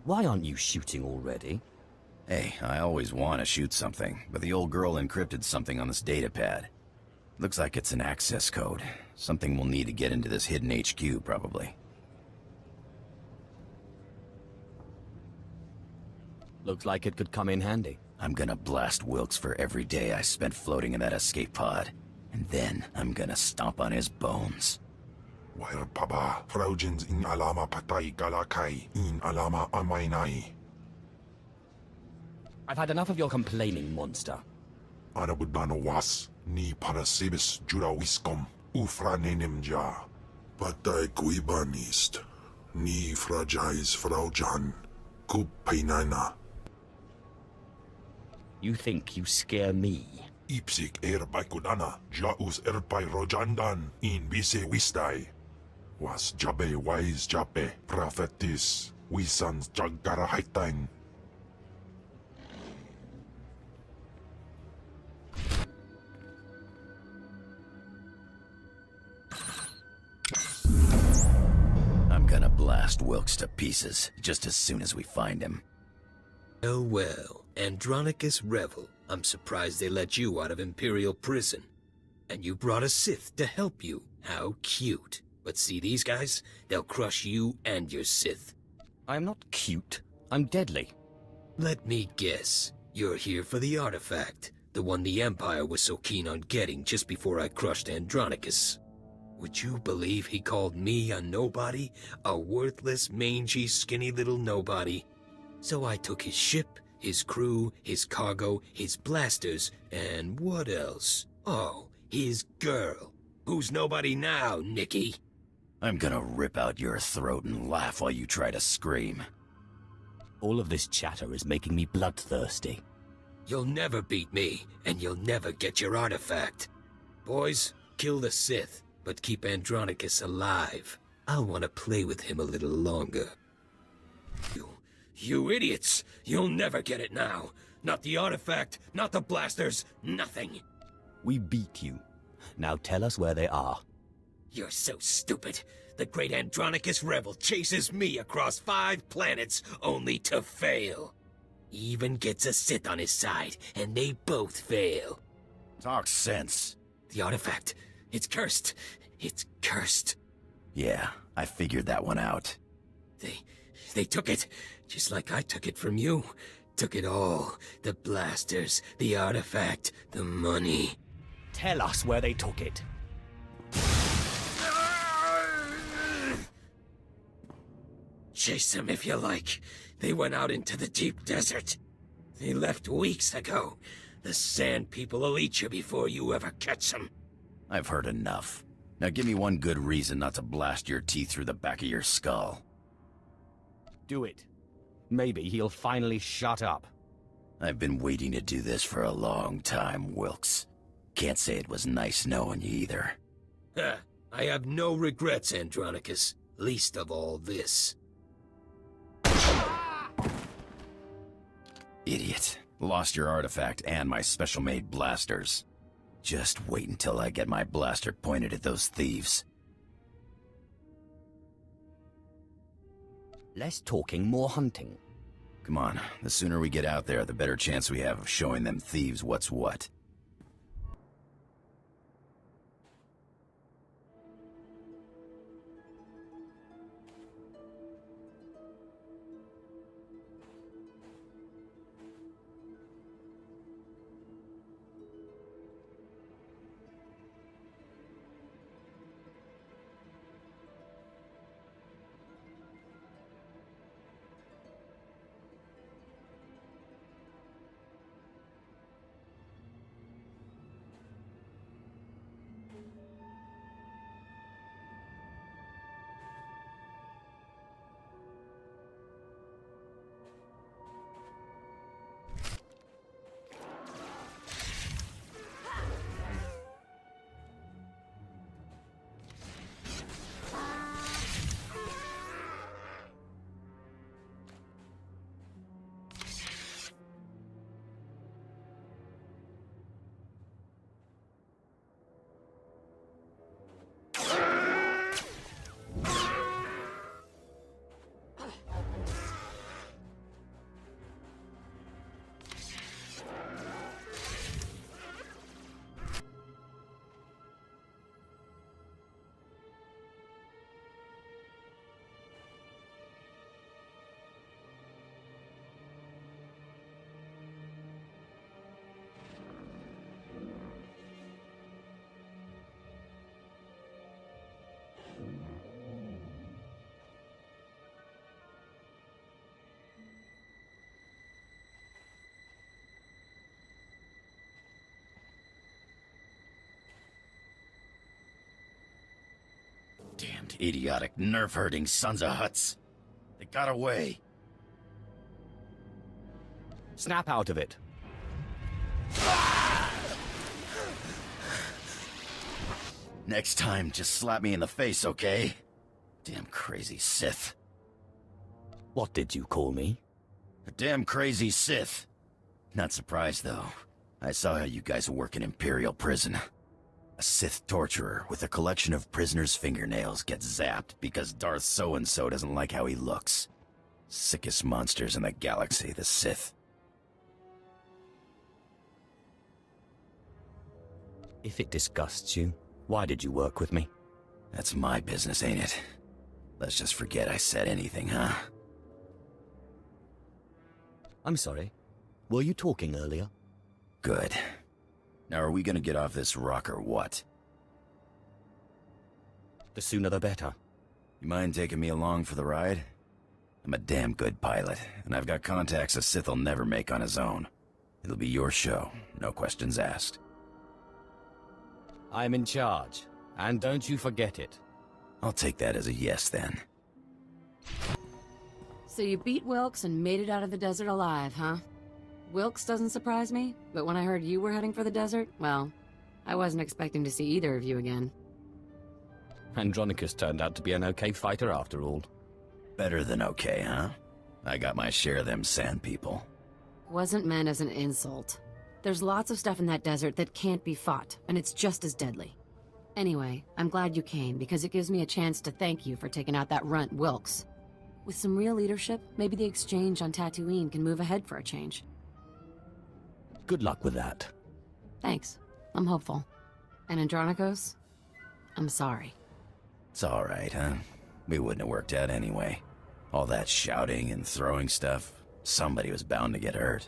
Why aren't you shooting already? Hey, I always want to shoot something, but the old girl encrypted something on this datapad. Looks like it's an access code. Something we'll need to get into this hidden HQ, probably. Looks like it could come in handy. I'm gonna blast Wilkes for every day I spent floating in that escape pod. And then I'm gonna stomp on his bones. Wair paba, fraujins in alama patay galakai, in alama amainai. I've had enough of your complaining, monster. Arabudano was, ni parasibis jurawiskom, ufranenemja. Patay kuibanist, ni fragais fraujan, kupainana. You think you scare me? Ipsik baikudana, jaus erpai rojandan, in bise wistai. Was jabe wise jabe, prophetis, wisans jagara haitain. I'm gonna blast Wilkes to pieces, just as soon as we find him. Oh well, Andronicus Revel. I'm surprised they let you out of Imperial prison. And you brought a Sith to help you. How cute. But see these guys? They'll crush you and your Sith. I'm not cute. I'm deadly. Let me guess. You're here for the artifact. The one the Empire was so keen on getting just before I crushed Andronicus. Would you believe he called me a nobody? A worthless, mangy, skinny little nobody. So I took his ship, his crew, his cargo, his blasters, and what else? Oh, his girl. Who's nobody now, Nicky? I'm gonna rip out your throat and laugh while you try to scream. All of this chatter is making me bloodthirsty. You'll never beat me, and you'll never get your artifact. Boys, kill the Sith, but keep Andronicus alive. I'll want to play with him a little longer. You idiots! You'll never get it now. Not the artifact, not the blasters, nothing. We beat you. Now tell us where they are. You're so stupid. The great Andronicus rebel chases me across 5 planets only to fail. He even gets a Sith on his side, and they both fail. Talk sense. The artifact, it's cursed. It's cursed. Yeah, I figured that one out. They took it, just like I took it from you. Took it all. The blasters, the artifact, the money. Tell us where they took it. Chase them if you like. They went out into the deep desert. They left weeks ago. The Sand People will eat you before you ever catch them. I've heard enough. Now give me one good reason not to blast your teeth through the back of your skull. Do it. Maybe he'll finally shut up. I've been waiting to do this for a long time, Wilkes. Can't say it was nice knowing you either. I have no regrets, Andronicus. Least of all this. Idiot. Lost your artifact and my special-made blasters. Just wait until I get my blaster pointed at those thieves. Less talking, more hunting. Come on, the sooner we get out there, the better chance we have of showing them thieves what's what. Damned idiotic, nerve-hurting sons of Hutts. They got away. Snap out of it. Next time, just slap me in the face, okay? Damn crazy Sith. What did you call me? A damn crazy Sith. Not surprised, though. I saw how you guys work in Imperial prison. A Sith torturer with a collection of prisoners' fingernails gets zapped because Darth so-and-so doesn't like how he looks. Sickest monsters in the galaxy, the Sith. If it disgusts you, why did you work with me? That's my business, ain't it? Let's just forget I said anything, huh? I'm sorry. Were you talking earlier? Good. Now are we gonna get off this rock or what? The sooner the better. You mind taking me along for the ride? I'm a damn good pilot, and I've got contacts a Sith will never make on his own. It'll be your show, no questions asked. I'm in charge, and don't you forget it. I'll take that as a yes, then. So you beat Wilkes and made it out of the desert alive, huh? Wilkes doesn't surprise me, but when I heard you were heading for the desert, well, I wasn't expecting to see either of you again. Andronicus turned out to be an okay fighter after all. Better than okay, huh? I got my share of them sand people. Wasn't meant as an insult. There's lots of stuff in that desert that can't be fought, and it's just as deadly. Anyway, I'm glad you came, because it gives me a chance to thank you for taking out that runt Wilkes. With some real leadership, maybe the exchange on Tatooine can move ahead for a change. Good luck with that. Thanks. I'm hopeful. And Andronicos, I'm sorry. It's alright, huh? We wouldn't have worked out anyway. All that shouting and throwing stuff, somebody was bound to get hurt.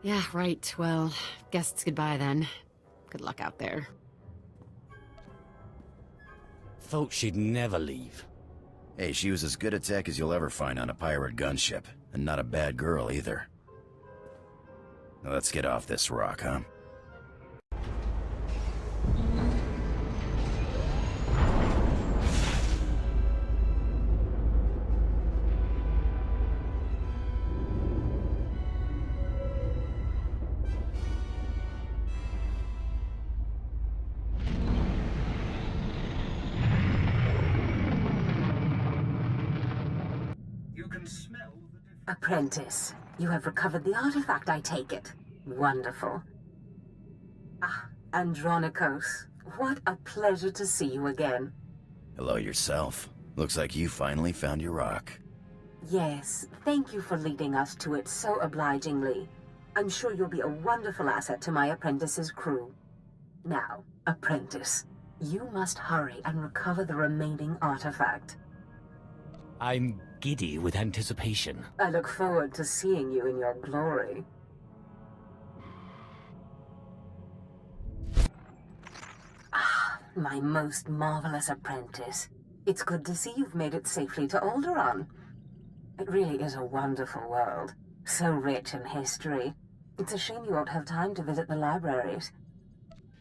Yeah, right. Well, guess it's goodbye then. Good luck out there. Thought she'd never leave. Hey, she was as good a tech as you'll ever find on a pirate gunship, and not a bad girl either. Now let's get off this rock, huh? Apprentice, you have recovered the artifact, I take it. Wonderful. Ah, Andronicos, what a pleasure to see you again. Hello yourself. Looks like you finally found your rock. Yes, thank you for leading us to it so obligingly. I'm sure you'll be a wonderful asset to my apprentice's crew. Now, Apprentice, you must hurry and recover the remaining artifact. I'm giddy with anticipation. I look forward to seeing you in your glory. Ah, my most marvelous apprentice. It's good to see you've made it safely to Alderaan. It really is a wonderful world, so rich in history. It's a shame you won't have time to visit the libraries.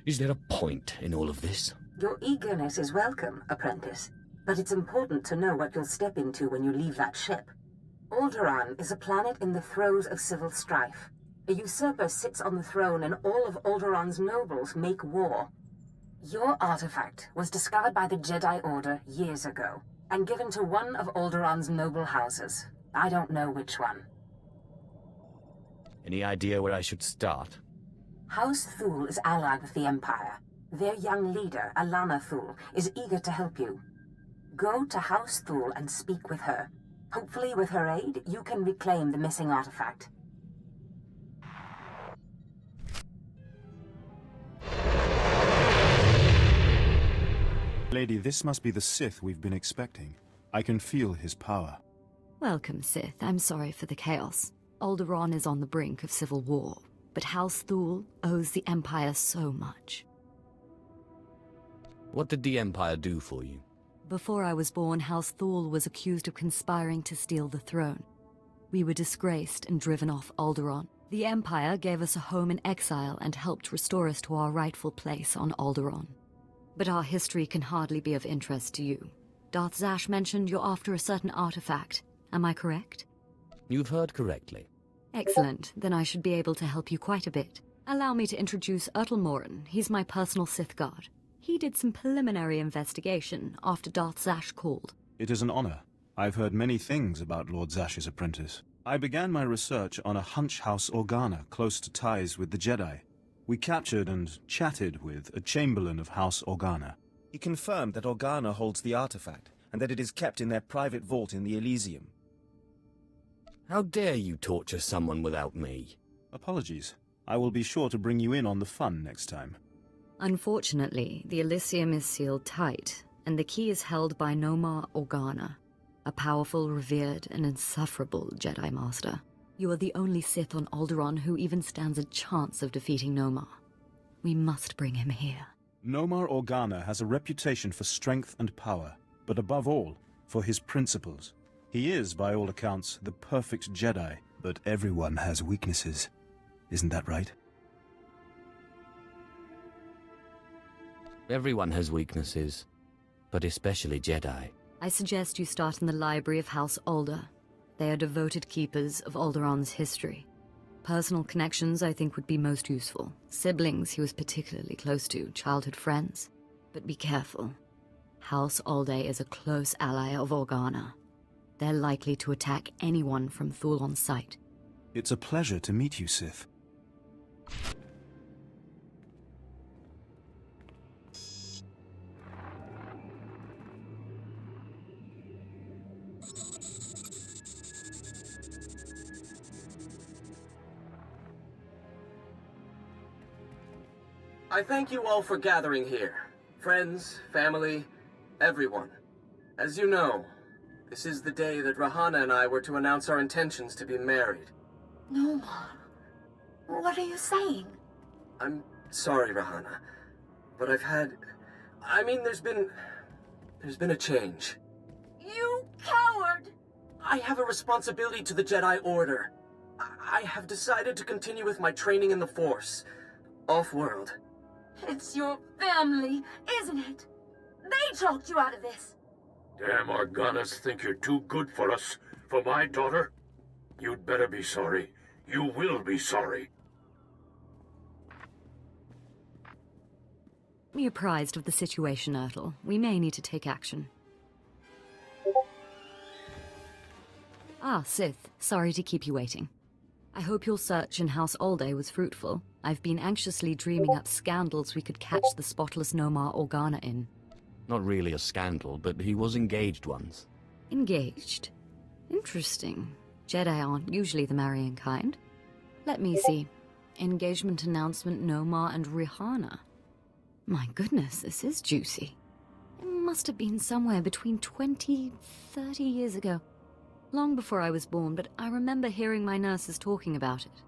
Is there a point in all of this? Your eagerness is welcome, apprentice. But it's important to know what you'll step into when you leave that ship. Alderaan is a planet in the throes of civil strife. A usurper sits on the throne and all of Alderaan's nobles make war. Your artifact was discovered by the Jedi Order years ago, and given to one of Alderaan's noble houses. I don't know which one. Any idea where I should start? House Thule is allied with the Empire. Their young leader, Alana Thule, is eager to help you. Go to House Thule and speak with her. Hopefully, with her aid, you can reclaim the missing artifact. Lady, this must be the Sith we've been expecting. I can feel his power. Welcome, Sith. I'm sorry for the chaos. Alderaan is on the brink of civil war, but House Thule owes the Empire so much. What did the Empire do for you? Before I was born, House Thule was accused of conspiring to steal the throne. We were disgraced and driven off Alderaan. The Empire gave us a home in exile and helped restore us to our rightful place on Alderaan. But our history can hardly be of interest to you. Darth Zash mentioned you're after a certain artifact. Am I correct? You've heard correctly. Excellent. Then I should be able to help you quite a bit. Allow me to introduce Morin. He's my personal Sith guard. He did some preliminary investigation after Darth Zash called. It is an honor. I've heard many things about Lord Zash's apprentice. I began my research on a Hunch House Organa close to ties with the Jedi. We captured and chatted with a Chamberlain of House Organa. He confirmed that Organa holds the artifact, and that it is kept in their private vault in the Elysium. How dare you torture someone without me? Apologies. I will be sure to bring you in on the fun next time. Unfortunately, the Elysium is sealed tight, and the key is held by Nomar Organa, a powerful, revered, and insufferable Jedi Master. You are the only Sith on Alderaan who even stands a chance of defeating Nomar. We must bring him here. Nomar Organa has a reputation for strength and power, but above all, for his principles. He is, by all accounts, the perfect Jedi, but everyone has weaknesses. Isn't that right? Everyone has weaknesses, but especially Jedi. I suggest you start in the library of House Alder. They are devoted keepers of Alderaan's history. Personal connections, I think, would be most useful. Siblings he was particularly close to, childhood friends. But be careful. House Alde is a close ally of Organa. They're likely to attack anyone from Thule on sight. It's a pleasure to meet you, Sith. I thank you all for gathering here. Friends, family, everyone. As you know, this is the day that Rahana and I were to announce our intentions to be married. No, Mom. What are you saying? I'm sorry, Rahana, but there's been a change. You coward! I have a responsibility to the Jedi Order. I have decided to continue with my training in the Force, off-world. It's your family, isn't it? They talked you out of this. Damn Organas think you're too good for us, for my daughter? You'd better be sorry. You will be sorry. Be apprised of the situation, Ertl. We may need to take action. Ah, Sith. Sorry to keep you waiting. I hope your search in House Alde was fruitful. I've been anxiously dreaming up scandals we could catch the spotless Nomar Organa in. Not really a scandal, but he was engaged once. Engaged? Interesting. Jedi aren't usually the marrying kind. Let me see. Engagement announcement Nomar and Rihanna. My goodness, this is juicy. It must have been somewhere between 20, 30 years ago. Long before I was born, but I remember hearing my nurses talking about it.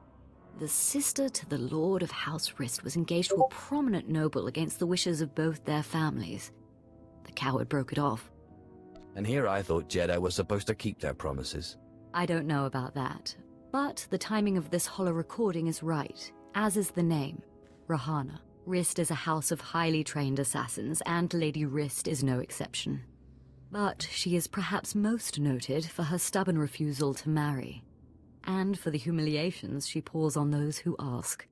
The sister to the Lord of House Rist was engaged to a prominent noble against the wishes of both their families. The coward broke it off. And here I thought Jedi were supposed to keep their promises. I don't know about that, but the timing of this holo recording is right, as is the name, Rahana. Rist is a house of highly trained assassins, and Lady Rist is no exception. But she is perhaps most noted for her stubborn refusal to marry, and for the humiliations she pours on those who ask.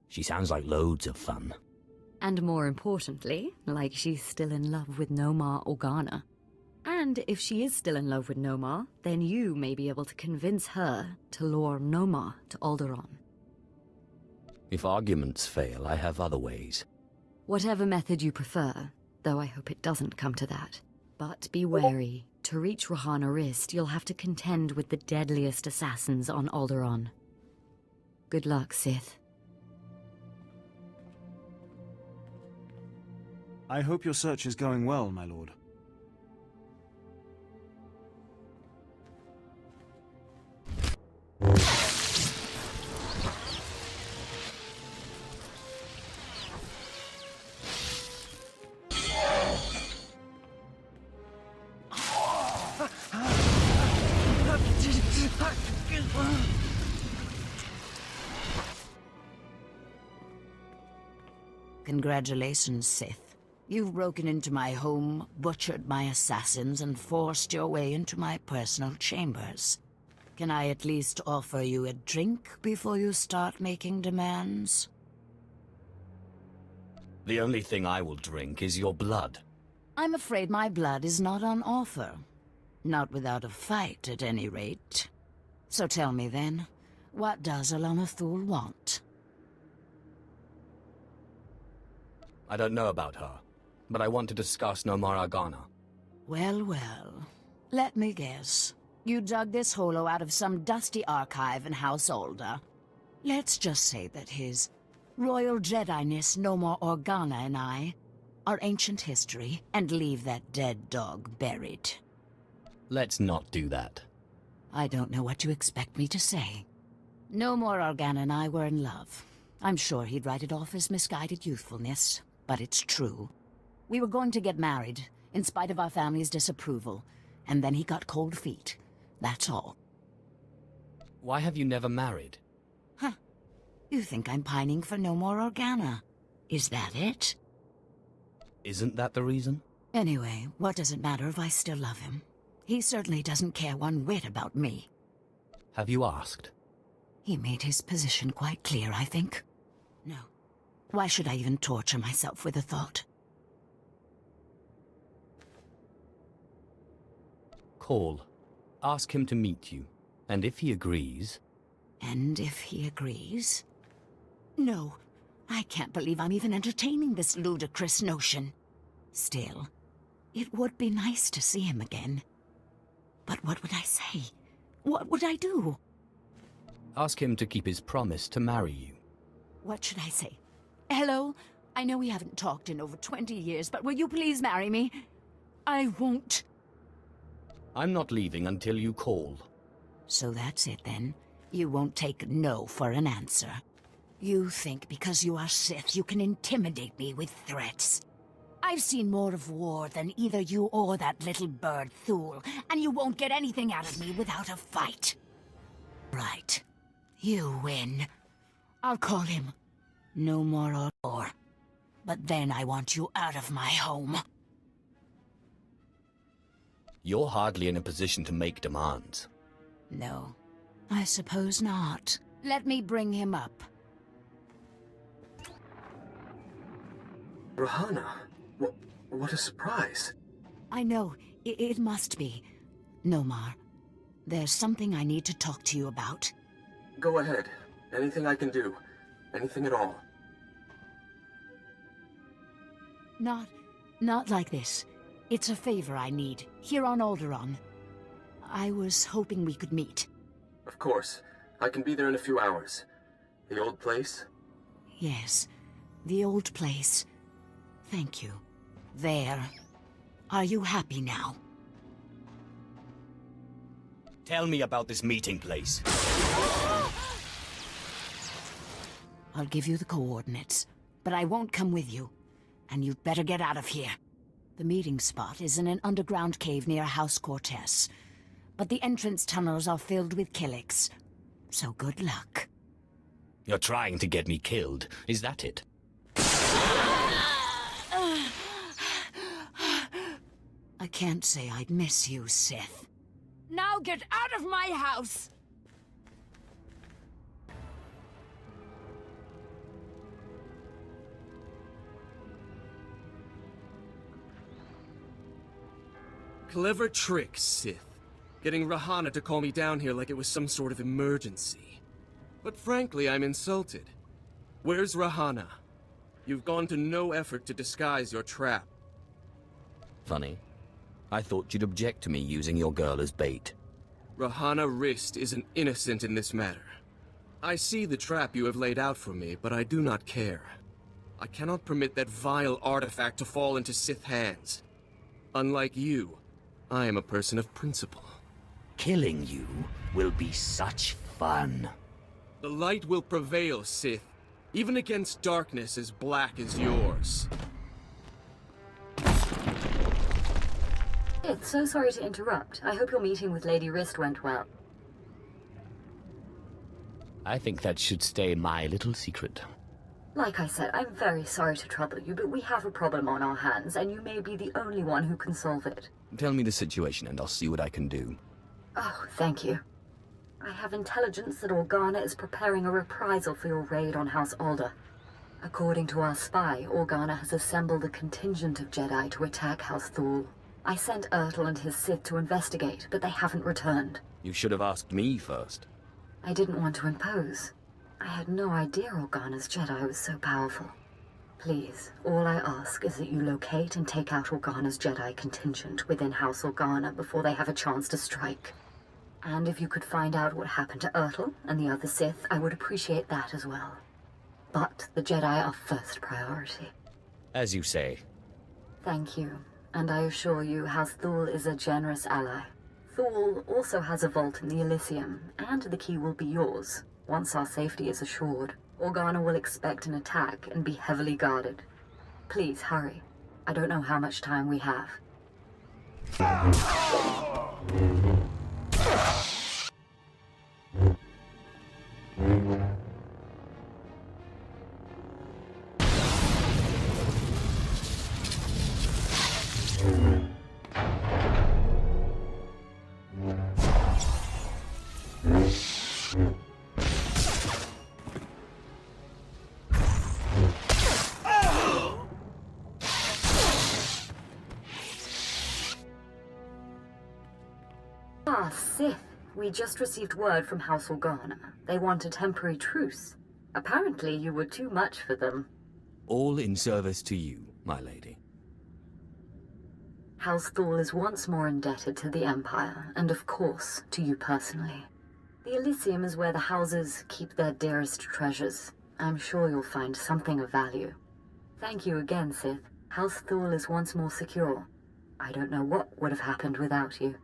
She sounds like loads of fun. And more importantly, like she's still in love with Nomar Organa. And if she is still in love with Nomar, then you may be able to convince her to lure Nomar to Alderaan. If arguments fail, I have other ways. Whatever method you prefer, though I hope it doesn't come to that. But be wary. To reach Rahana Rist, you'll have to contend with the deadliest assassins on Alderaan. Good luck, Sith. I hope your search is going well, my lord. Congratulations, Sith. You've broken into my home, butchered my assassins, and forced your way into my personal chambers. Can I at least offer you a drink before you start making demands? The only thing I will drink is your blood. I'm afraid my blood is not on offer. Not without a fight, at any rate. So tell me then, what does Alana Thule want? I don't know about her, but I want to discuss Nomar Organa. Well, well. Let me guess. You dug this holo out of some dusty archive in House Alder. Let's just say that his Royal Jedi-ness no more Organa and I, our ancient history, and leave that dead dog buried. Let's not do that. I don't know what you expect me to say. No more Organa and I were in love. I'm sure he'd write it off as misguided youthfulness, but it's true. We were going to get married, in spite of our family's disapproval, and then he got cold feet. That's all. Why have you never married? Huh. You think I'm pining for no more Organa. Is that it? Isn't that the reason? Anyway, what does it matter if I still love him? He certainly doesn't care one whit about me. Have you asked? He made his position quite clear, I think. No. Why should I even torture myself with the thought? Call. Ask him to meet you. And if he agrees... And if he agrees? No. I can't believe I'm even entertaining this ludicrous notion. Still, it would be nice to see him again. But what would I say? What would I do? Ask him to keep his promise to marry you. What should I say? Hello? I know we haven't talked in over 20 years, but will you please marry me? I won't. I'm not leaving until you call. So that's it then. You won't take no for an answer. You think because you are Sith you can intimidate me with threats. I've seen more of war than either you or that little bird Thule, and you won't get anything out of me without a fight. Right. You win. I'll call him. No more or. But then I want you out of my home. You're hardly in a position to make demands. No, I suppose not. Let me bring him up. Rahana, what a surprise. I know, it must be. Nomar, there's something I need to talk to you about. Go ahead. Anything I can do. Anything at all. Not like this. It's a favor I need, here on Alderaan. I was hoping we could meet. Of course. I can be there in a few hours. The old place? Yes, the old place. Thank you. There. Are you happy now? Tell me about this meeting place. I'll give you the coordinates, but I won't come with you. And you'd better get out of here. The meeting spot is in an underground cave near House Cortez, but the entrance tunnels are filled with Killiks. So good luck. You're trying to get me killed, is that it? I can't say I'd miss you, Sith. Now get out of my house! Clever trick, Sith. Getting Rahana to call me down here like it was some sort of emergency. But frankly, I'm insulted. Where's Rahana? You've gone to no effort to disguise your trap. Funny. I thought you'd object to me using your girl as bait. Rahana Rist isn't innocent in this matter. I see the trap you have laid out for me, but I do not care. I cannot permit that vile artifact to fall into Sith hands. Unlike you, I am a person of principle. Killing you will be such fun. The light will prevail, Sith, even against darkness as black as yours. So sorry to interrupt. I hope your meeting with Lady Rist went well. I think that should stay my little secret. Like I said, I'm very sorry to trouble you, but we have a problem on our hands, and you may be the only one who can solve it. Tell me the situation and I'll see what I can do. Oh, thank you. I have intelligence that Organa is preparing a reprisal for your raid on House Alder. According to our spy, Organa has assembled a contingent of Jedi to attack House Thule. I sent Ertl and his Sith to investigate, but they haven't returned. You should have asked me first. I didn't want to impose. I had no idea Organa's Jedi was so powerful. Please, all I ask is that you locate and take out Organa's Jedi contingent within House Organa before they have a chance to strike. And if you could find out what happened to Ertl and the other Sith, I would appreciate that as well. but the Jedi are first priority. As you say. Thank you, and I assure you House Thule is a generous ally. Thule also has a vault in the Elysium, and the key will be yours. Once our safety is assured, Organa will expect an attack and be heavily guarded. Please hurry. I don't know how much time we have. Ah, Sith. We just received word from House Organa. They want a temporary truce. Apparently you were too much for them. All in service to you, my lady. House Thule is once more indebted to the Empire, and of course, to you personally. The Elysium is where the houses keep their dearest treasures. I'm sure you'll find something of value. Thank you again, Sith. House Thule is once more secure. I don't know what would have happened without you.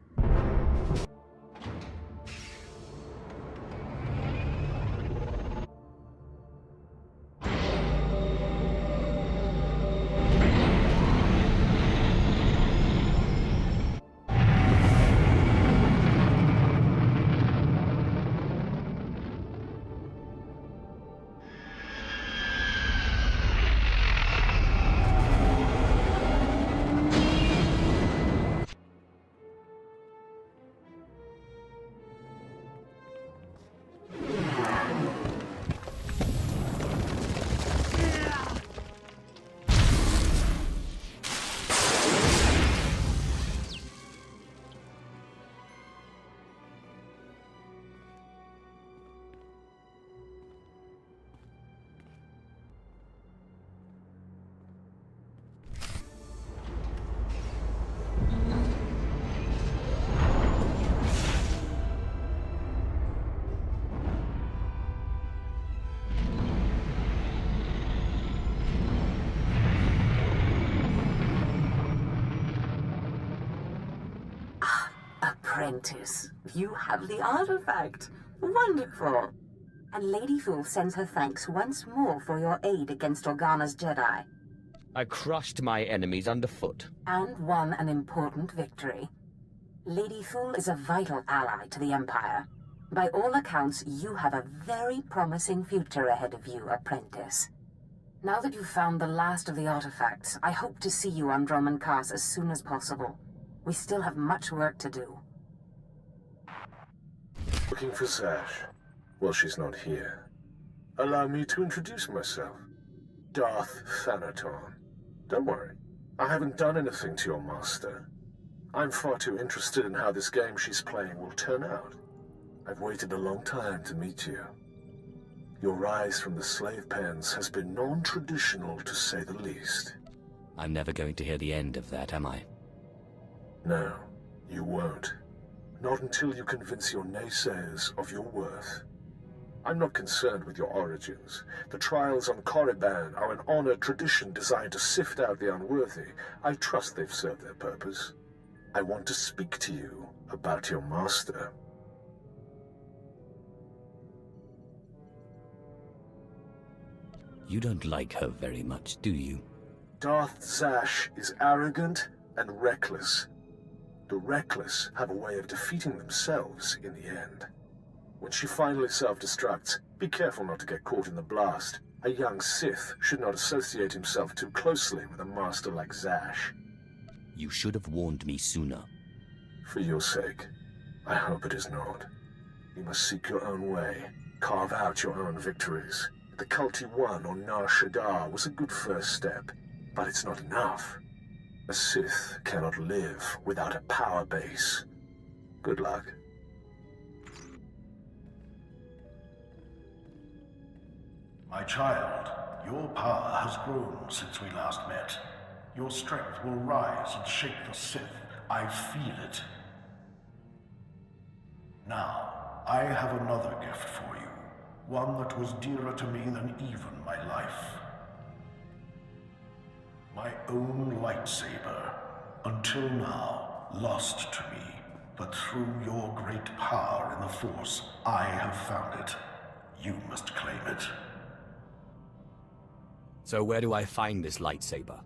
Apprentice, you have the artifact. Wonderful. And Lady Thule sends her thanks once more for your aid against Organa's Jedi. I crushed my enemies underfoot. And won an important victory. Lady Thule is a vital ally to the Empire. By all accounts, you have a very promising future ahead of you, Apprentice. Now that you've found the last of the artifacts, I hope to see you on Dromund Kaas as soon as possible. We still have much work to do. Looking for Zash. Well, she's not here. Allow me to introduce myself. Darth Thanaton. Don't worry. I haven't done anything to your master. I'm far too interested in how this game she's playing will turn out. I've waited a long time to meet you. Your rise from the slave pens has been non-traditional, to say the least. I'm never going to hear the end of that, am I? No, you won't. Not until you convince your naysayers of your worth. I'm not concerned with your origins. The trials on Korriban are an honored tradition designed to sift out the unworthy. I trust they've served their purpose. I want to speak to you about your master. You don't like her very much, do you? Darth Zash is arrogant and reckless. The reckless have a way of defeating themselves in the end. When she finally self-destructs, be careful not to get caught in the blast. A young Sith should not associate himself too closely with a master like Zash. You should have warned me sooner. For your sake, I hope it is not. You must seek your own way, carve out your own victories. The cult you won on Nar Shaddaa was a good first step, but it's not enough. A Sith cannot live without a power base. Good luck. My child, your power has grown since we last met. Your strength will rise and shake the Sith. I feel it. Now, I have another gift for you. One that was dearer to me than even my life. My own lightsaber, until now, lost to me. But through your great power in the Force, I have found it. You must claim it. So where do I find this lightsaber?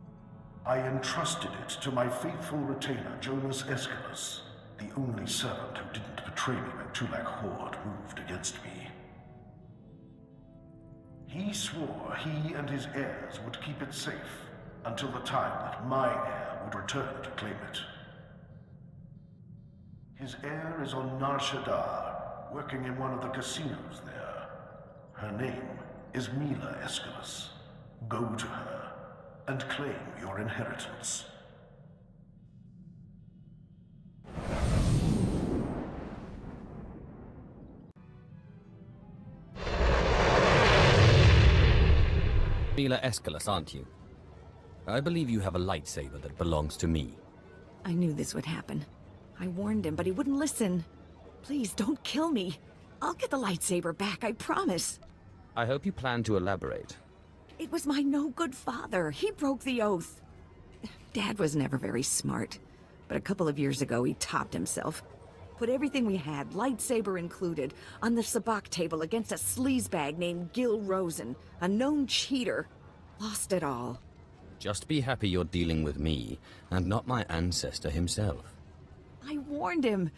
I entrusted it to my faithful retainer, Jonas Aeschylus, the only servant who didn't betray me when Tulak Horde moved against me. He swore he and his heirs would keep it safe until the time that my heir would return to claim it. His heir is on Nar Shaddaa, working in one of the casinos there. Her name is Mila Aeschylus. Go to her and claim your inheritance. Mila Aeschylus, aren't you? I believe you have a lightsaber that belongs to me. I knew this would happen. I warned him, but he wouldn't listen. Please, don't kill me. I'll get the lightsaber back, I promise. I hope you plan to elaborate. It was my no-good father. He broke the oath. Dad was never very smart, but a couple of years ago he topped himself. Put everything we had, lightsaber included, on the sabacc table against a sleazebag named Gil Rosen, a known cheater. Lost it all. Just be happy you're dealing with me, and not my ancestor himself. I warned him.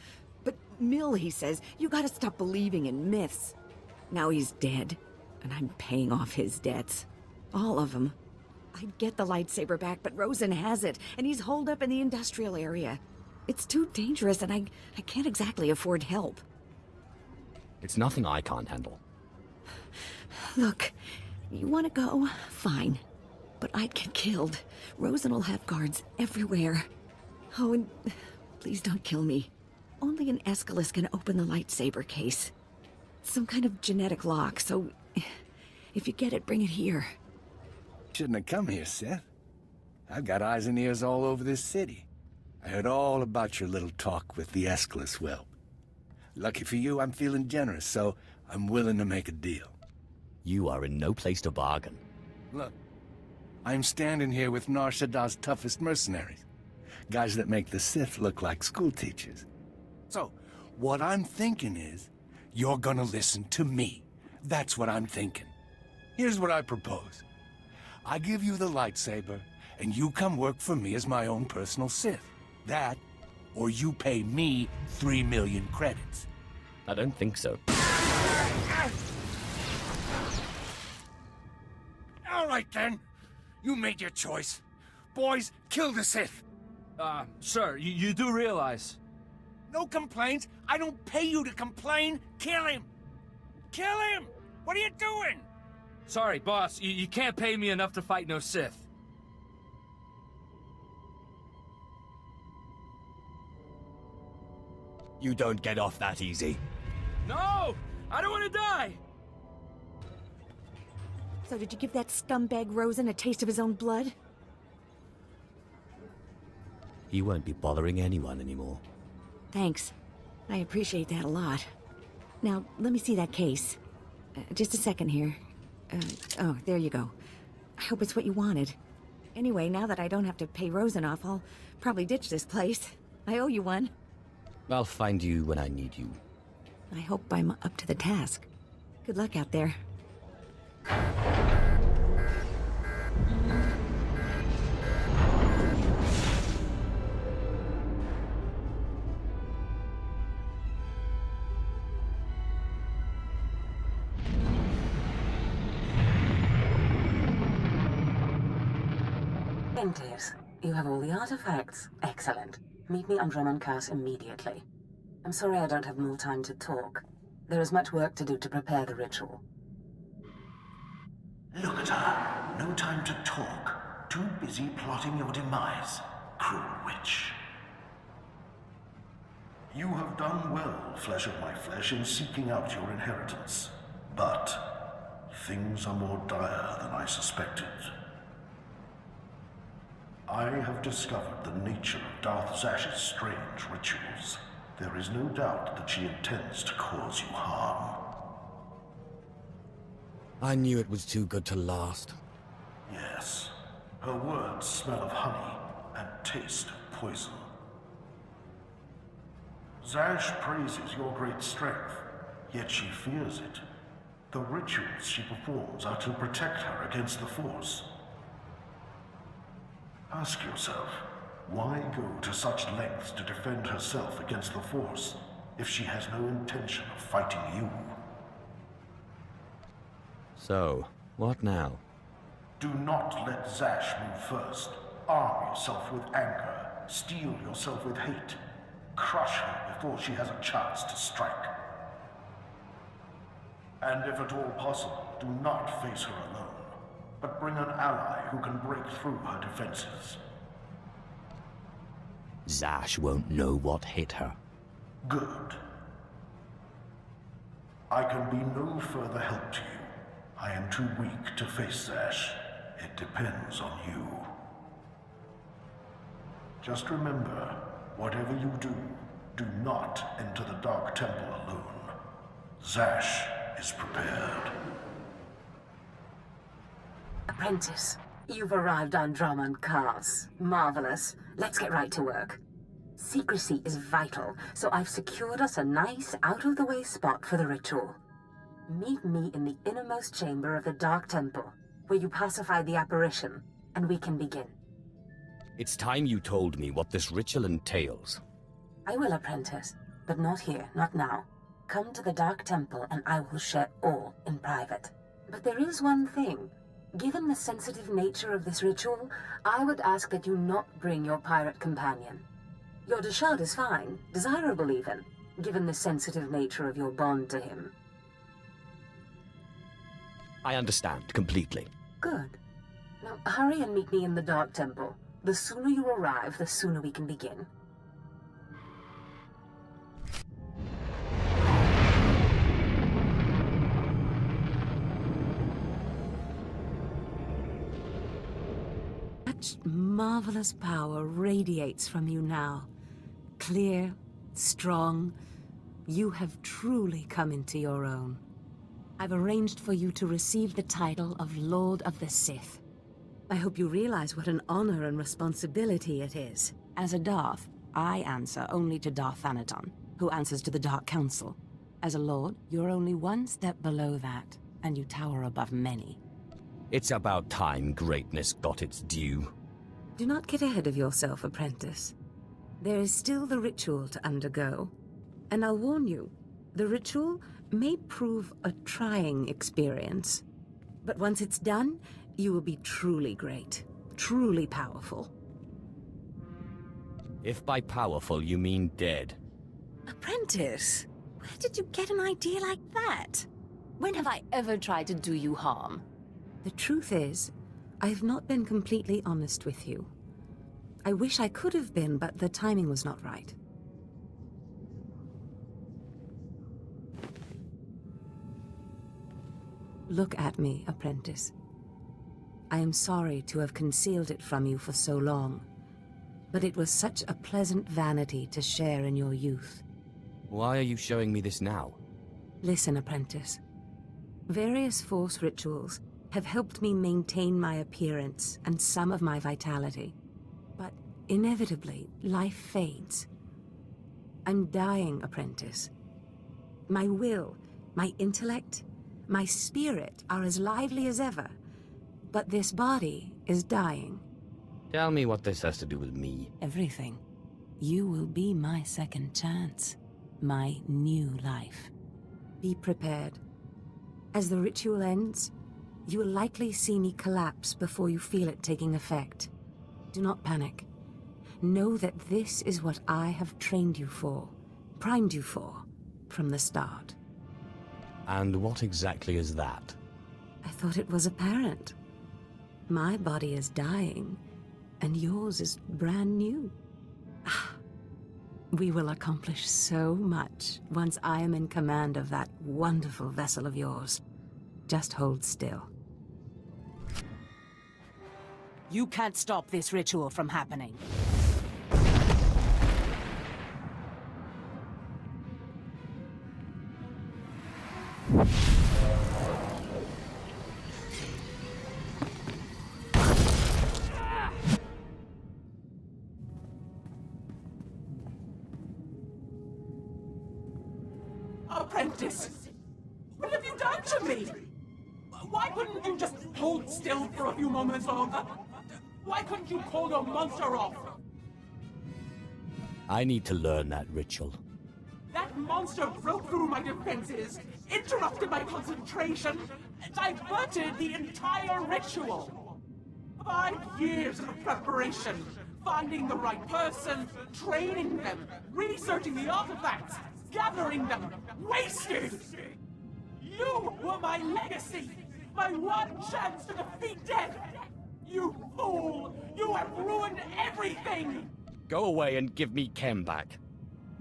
But Mill, he says, you gotta stop believing in myths. Now he's dead, and I'm paying off his debts. All of them. I'd get the lightsaber back, but Rosen has it, and he's holed up in the industrial area. It's too dangerous, and I can't exactly afford help. It's nothing I can't handle. Look, you want to go? Fine. But I'd get killed. Rosen will have guards everywhere. Oh, and please don't kill me. Only an Aeschylus can open the lightsaber case. Some kind of genetic lock, so if you get it, bring it here. Shouldn't have come here, Sith. I've got eyes and ears all over this city. I heard all about your little talk with the Aeschylus whelp. Lucky for you, I'm feeling generous, so I'm willing to make a deal. You are in no place to bargain. Look, I'm standing here with Nar Shaddaa's toughest mercenaries. Guys that make the Sith look like schoolteachers. So, what I'm thinking is, you're gonna listen to me. That's what I'm thinking. Here's what I propose. I give you the lightsaber, and you come work for me as my own personal Sith. That, or you pay me 3 million credits. I don't think so. All right, then. You made your choice. Boys, kill the Sith. Sir, you do realize... No complaints. I don't pay you to complain. Kill him. Kill him! What are you doing? Sorry, boss. You can't pay me enough to fight no Sith. You don't get off that easy. No! I don't want to die! So did you give that scumbag Rosen a taste of his own blood? He won't be bothering anyone anymore. Thanks. I appreciate that a lot. Now, let me see that case. Just a second here. Oh, there you go. I hope it's what you wanted. Anyway, now that I don't have to pay Rosen off, I'll probably ditch this place. I owe you one. I'll find you when I need you. I hope I'm up to the task. Good luck out there. Inventives. You have all the artifacts. Excellent. Meet me on Drumond Curse immediately. I'm sorry I don't have more time to talk. There is much work to do to prepare the ritual. Look at her. No time to talk. Too busy plotting your demise, cruel witch. You have done well, flesh of my flesh, in seeking out your inheritance. But things are more dire than I suspected. I have discovered the nature of Darth Zash's strange rituals. There is no doubt that she intends to cause you harm. I knew it was too good to last. Yes. Her words smell of honey and taste of poison. Zash praises your great strength, yet she fears it. The rituals she performs are to protect her against the Force. Ask yourself, why go to such lengths to defend herself against the Force if she has no intention of fighting you? So, what now? Do not let Zash move first. Arm yourself with anger. Steel yourself with hate. Crush her before she has a chance to strike. And if at all possible, do not face her alone, but bring an ally who can break through her defenses. Zash won't know what hit her. Good. I can be no further help to you. I am too weak to face Zash. It depends on you. Just remember, whatever you do, do not enter the Dark Temple alone. Zash is prepared. Apprentice, you've arrived on Drummond Cars. Marvelous. Let's get right to work. Secrecy is vital, so I've secured us a nice, out-of-the-way spot for the ritual. Meet me in the innermost chamber of the Dark Temple, where you pacify the apparition, and we can begin. It's time you told me what this ritual entails. I will, Apprentice, but not here, not now. Come to the Dark Temple and I will share all in private. But there is one thing. Given the sensitive nature of this ritual, I would ask that you not bring your pirate companion. Your Deshard is fine, desirable even, given the sensitive nature of your bond to him. I understand completely. Good. Now hurry and meet me in the Dark Temple. The sooner you arrive, the sooner we can begin. Such marvelous power radiates from you now. Clear, strong. You have truly come into your own. I've arranged for you to receive the title of Lord of the Sith. I hope you realize what an honor and responsibility it is. As a Darth, I answer only to Darth Thanaton, who answers to the Dark Council. As a Lord, you're only one step below that, and you tower above many. It's about time greatness got its due. Do not get ahead of yourself, Apprentice. There is still the ritual to undergo. And I'll warn you, the ritual may prove a trying experience. But once it's done, you will be truly great, truly powerful. If by powerful you mean dead. Apprentice, where did you get an idea like that? When have I ever tried to do you harm? The truth is, I have not been completely honest with you. I wish I could have been, but the timing was not right. Look at me, Apprentice. I am sorry to have concealed it from you for so long, but it was such a pleasant vanity to share in your youth. Why are you showing me this now? Listen, Apprentice. Various Force rituals have helped me maintain my appearance and some of my vitality. But inevitably, life fades. I'm dying, Apprentice. My will, my intellect, my spirit are as lively as ever. But this body is dying. Tell me what this has to do with me. Everything. You will be my second chance. My new life. Be prepared. As the ritual ends, you will likely see me collapse before you feel it taking effect. Do not panic. Know that this is what I have trained you for, primed you for, from the start. And what exactly is that? I thought it was apparent. My body is dying, and yours is brand new. We will accomplish so much once I am in command of that wonderful vessel of yours. Just hold still. You can't stop this ritual from happening. apprentice! What have you done to me? Why couldn't you just hold still for a few moments longer? Why couldn't you call your monster off? I need to learn that ritual. That monster broke through my defenses, interrupted my concentration, diverted the entire ritual. 5 years of preparation, finding the right person, training them, researching the artifacts, gathering them, wasted! You were my legacy, my one chance to defeat death! You fool! You have ruined everything! Go away and give me Kem back.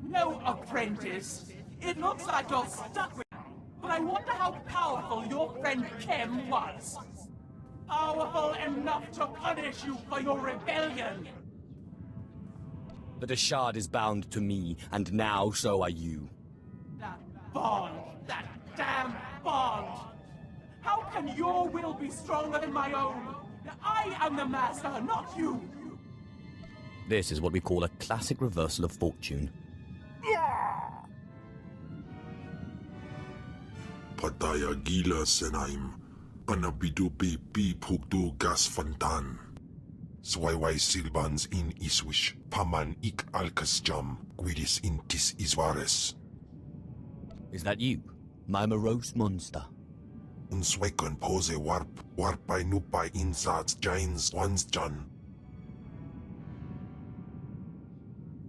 No, apprentice. It looks like you're stuck with me, but I wonder how powerful your friend Kem was. Powerful enough to punish you for your rebellion. The Deshard is bound to me, and now so are you. That bond, that damn bond. How can your will be stronger than my own? I am the master, not you. This is what we call a classic reversal of fortune. Pataya gila senaim, anabido pi pugdo gas fantan. Swaiwai silbans in iswish, paman ik alkas jam, guidis intis isvares. Is that you, my morose monster? Unswekon pose warpai nupai insats jains ones jan.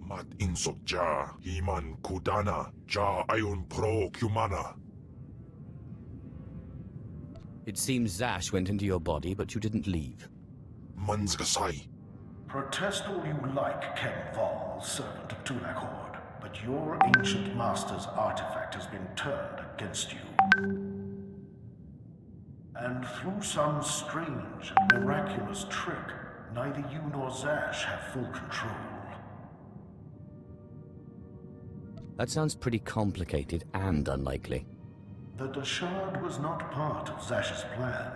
Mat insok ja, himan kudana, ja ayun pro kumana. It seems Zash went into your body, but you didn't leave. Manzgasai. Protest all you like, Ken Vol, servant of Tulak Horde, but your ancient master's artifact has been turned against you. And through some strange and miraculous trick, neither you nor Zash have full control. That sounds pretty complicated and unlikely. The Deshard was not part of Zash's plan.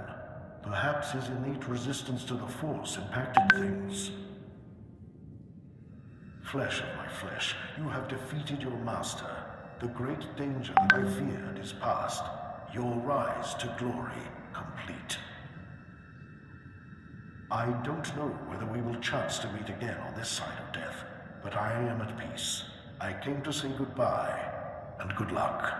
Perhaps his innate resistance to the Force impacted things. Flesh of my flesh, you have defeated your master. The great danger that I feared is past. Your rise to glory complete. I don't know whether we will chance to meet again on this side of death, but I am at peace. I came to say goodbye, and good luck.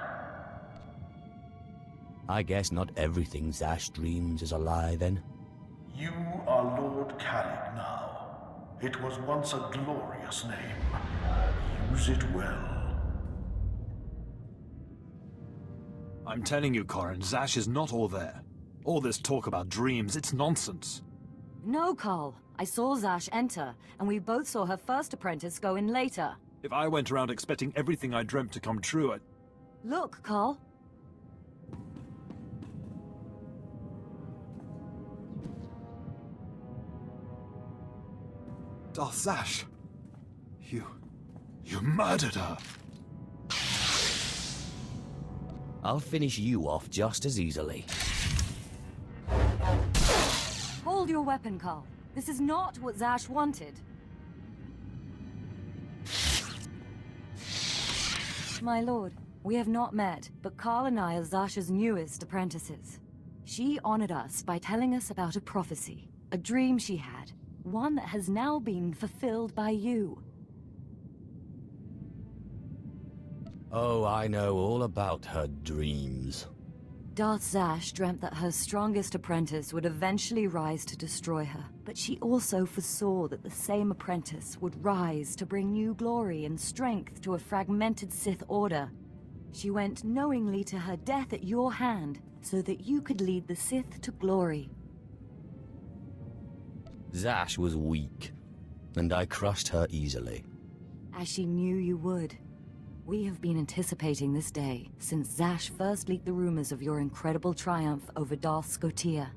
I guess not everything Zash dreams is a lie, then. You are Lord Kalig now. It was once a glorious name. Use it well. I'm telling you, Corrin, Zash is not all there. All this talk about dreams, it's nonsense. No, Carl. I saw Zash enter, and we both saw her first apprentice go in later. If I went around expecting everything I dreamt to come true, I'd... Look, Carl. Darth Zash. You murdered her. I'll finish you off just as easily. Hold your weapon, Carl. This is not what Zash wanted. My lord, we have not met, but Carl and I are Zash's newest apprentices. She honored us by telling us about a prophecy, a dream she had, one that has now been fulfilled by you. Oh, I know all about her dreams. Darth Zash dreamt that her strongest apprentice would eventually rise to destroy her, but she also foresaw that the same apprentice would rise to bring new glory and strength to a fragmented Sith Order. She went knowingly to her death at your hand, so that you could lead the Sith to glory. Zash was weak, and I crushed her easily. As she knew you would. We have been anticipating this day since Zash first leaked the rumors of your incredible triumph over Darth SWTOR.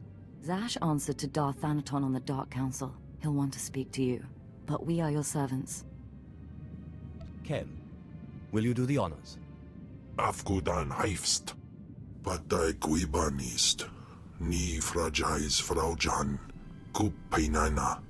Zash answered to Darth Thanaton on the Dark Council. He'll want to speak to you, but we are your servants. Kem, will you do the honors? Afgudan heifst. Patai guibanist. Ni fragais fraujan. Kupainana.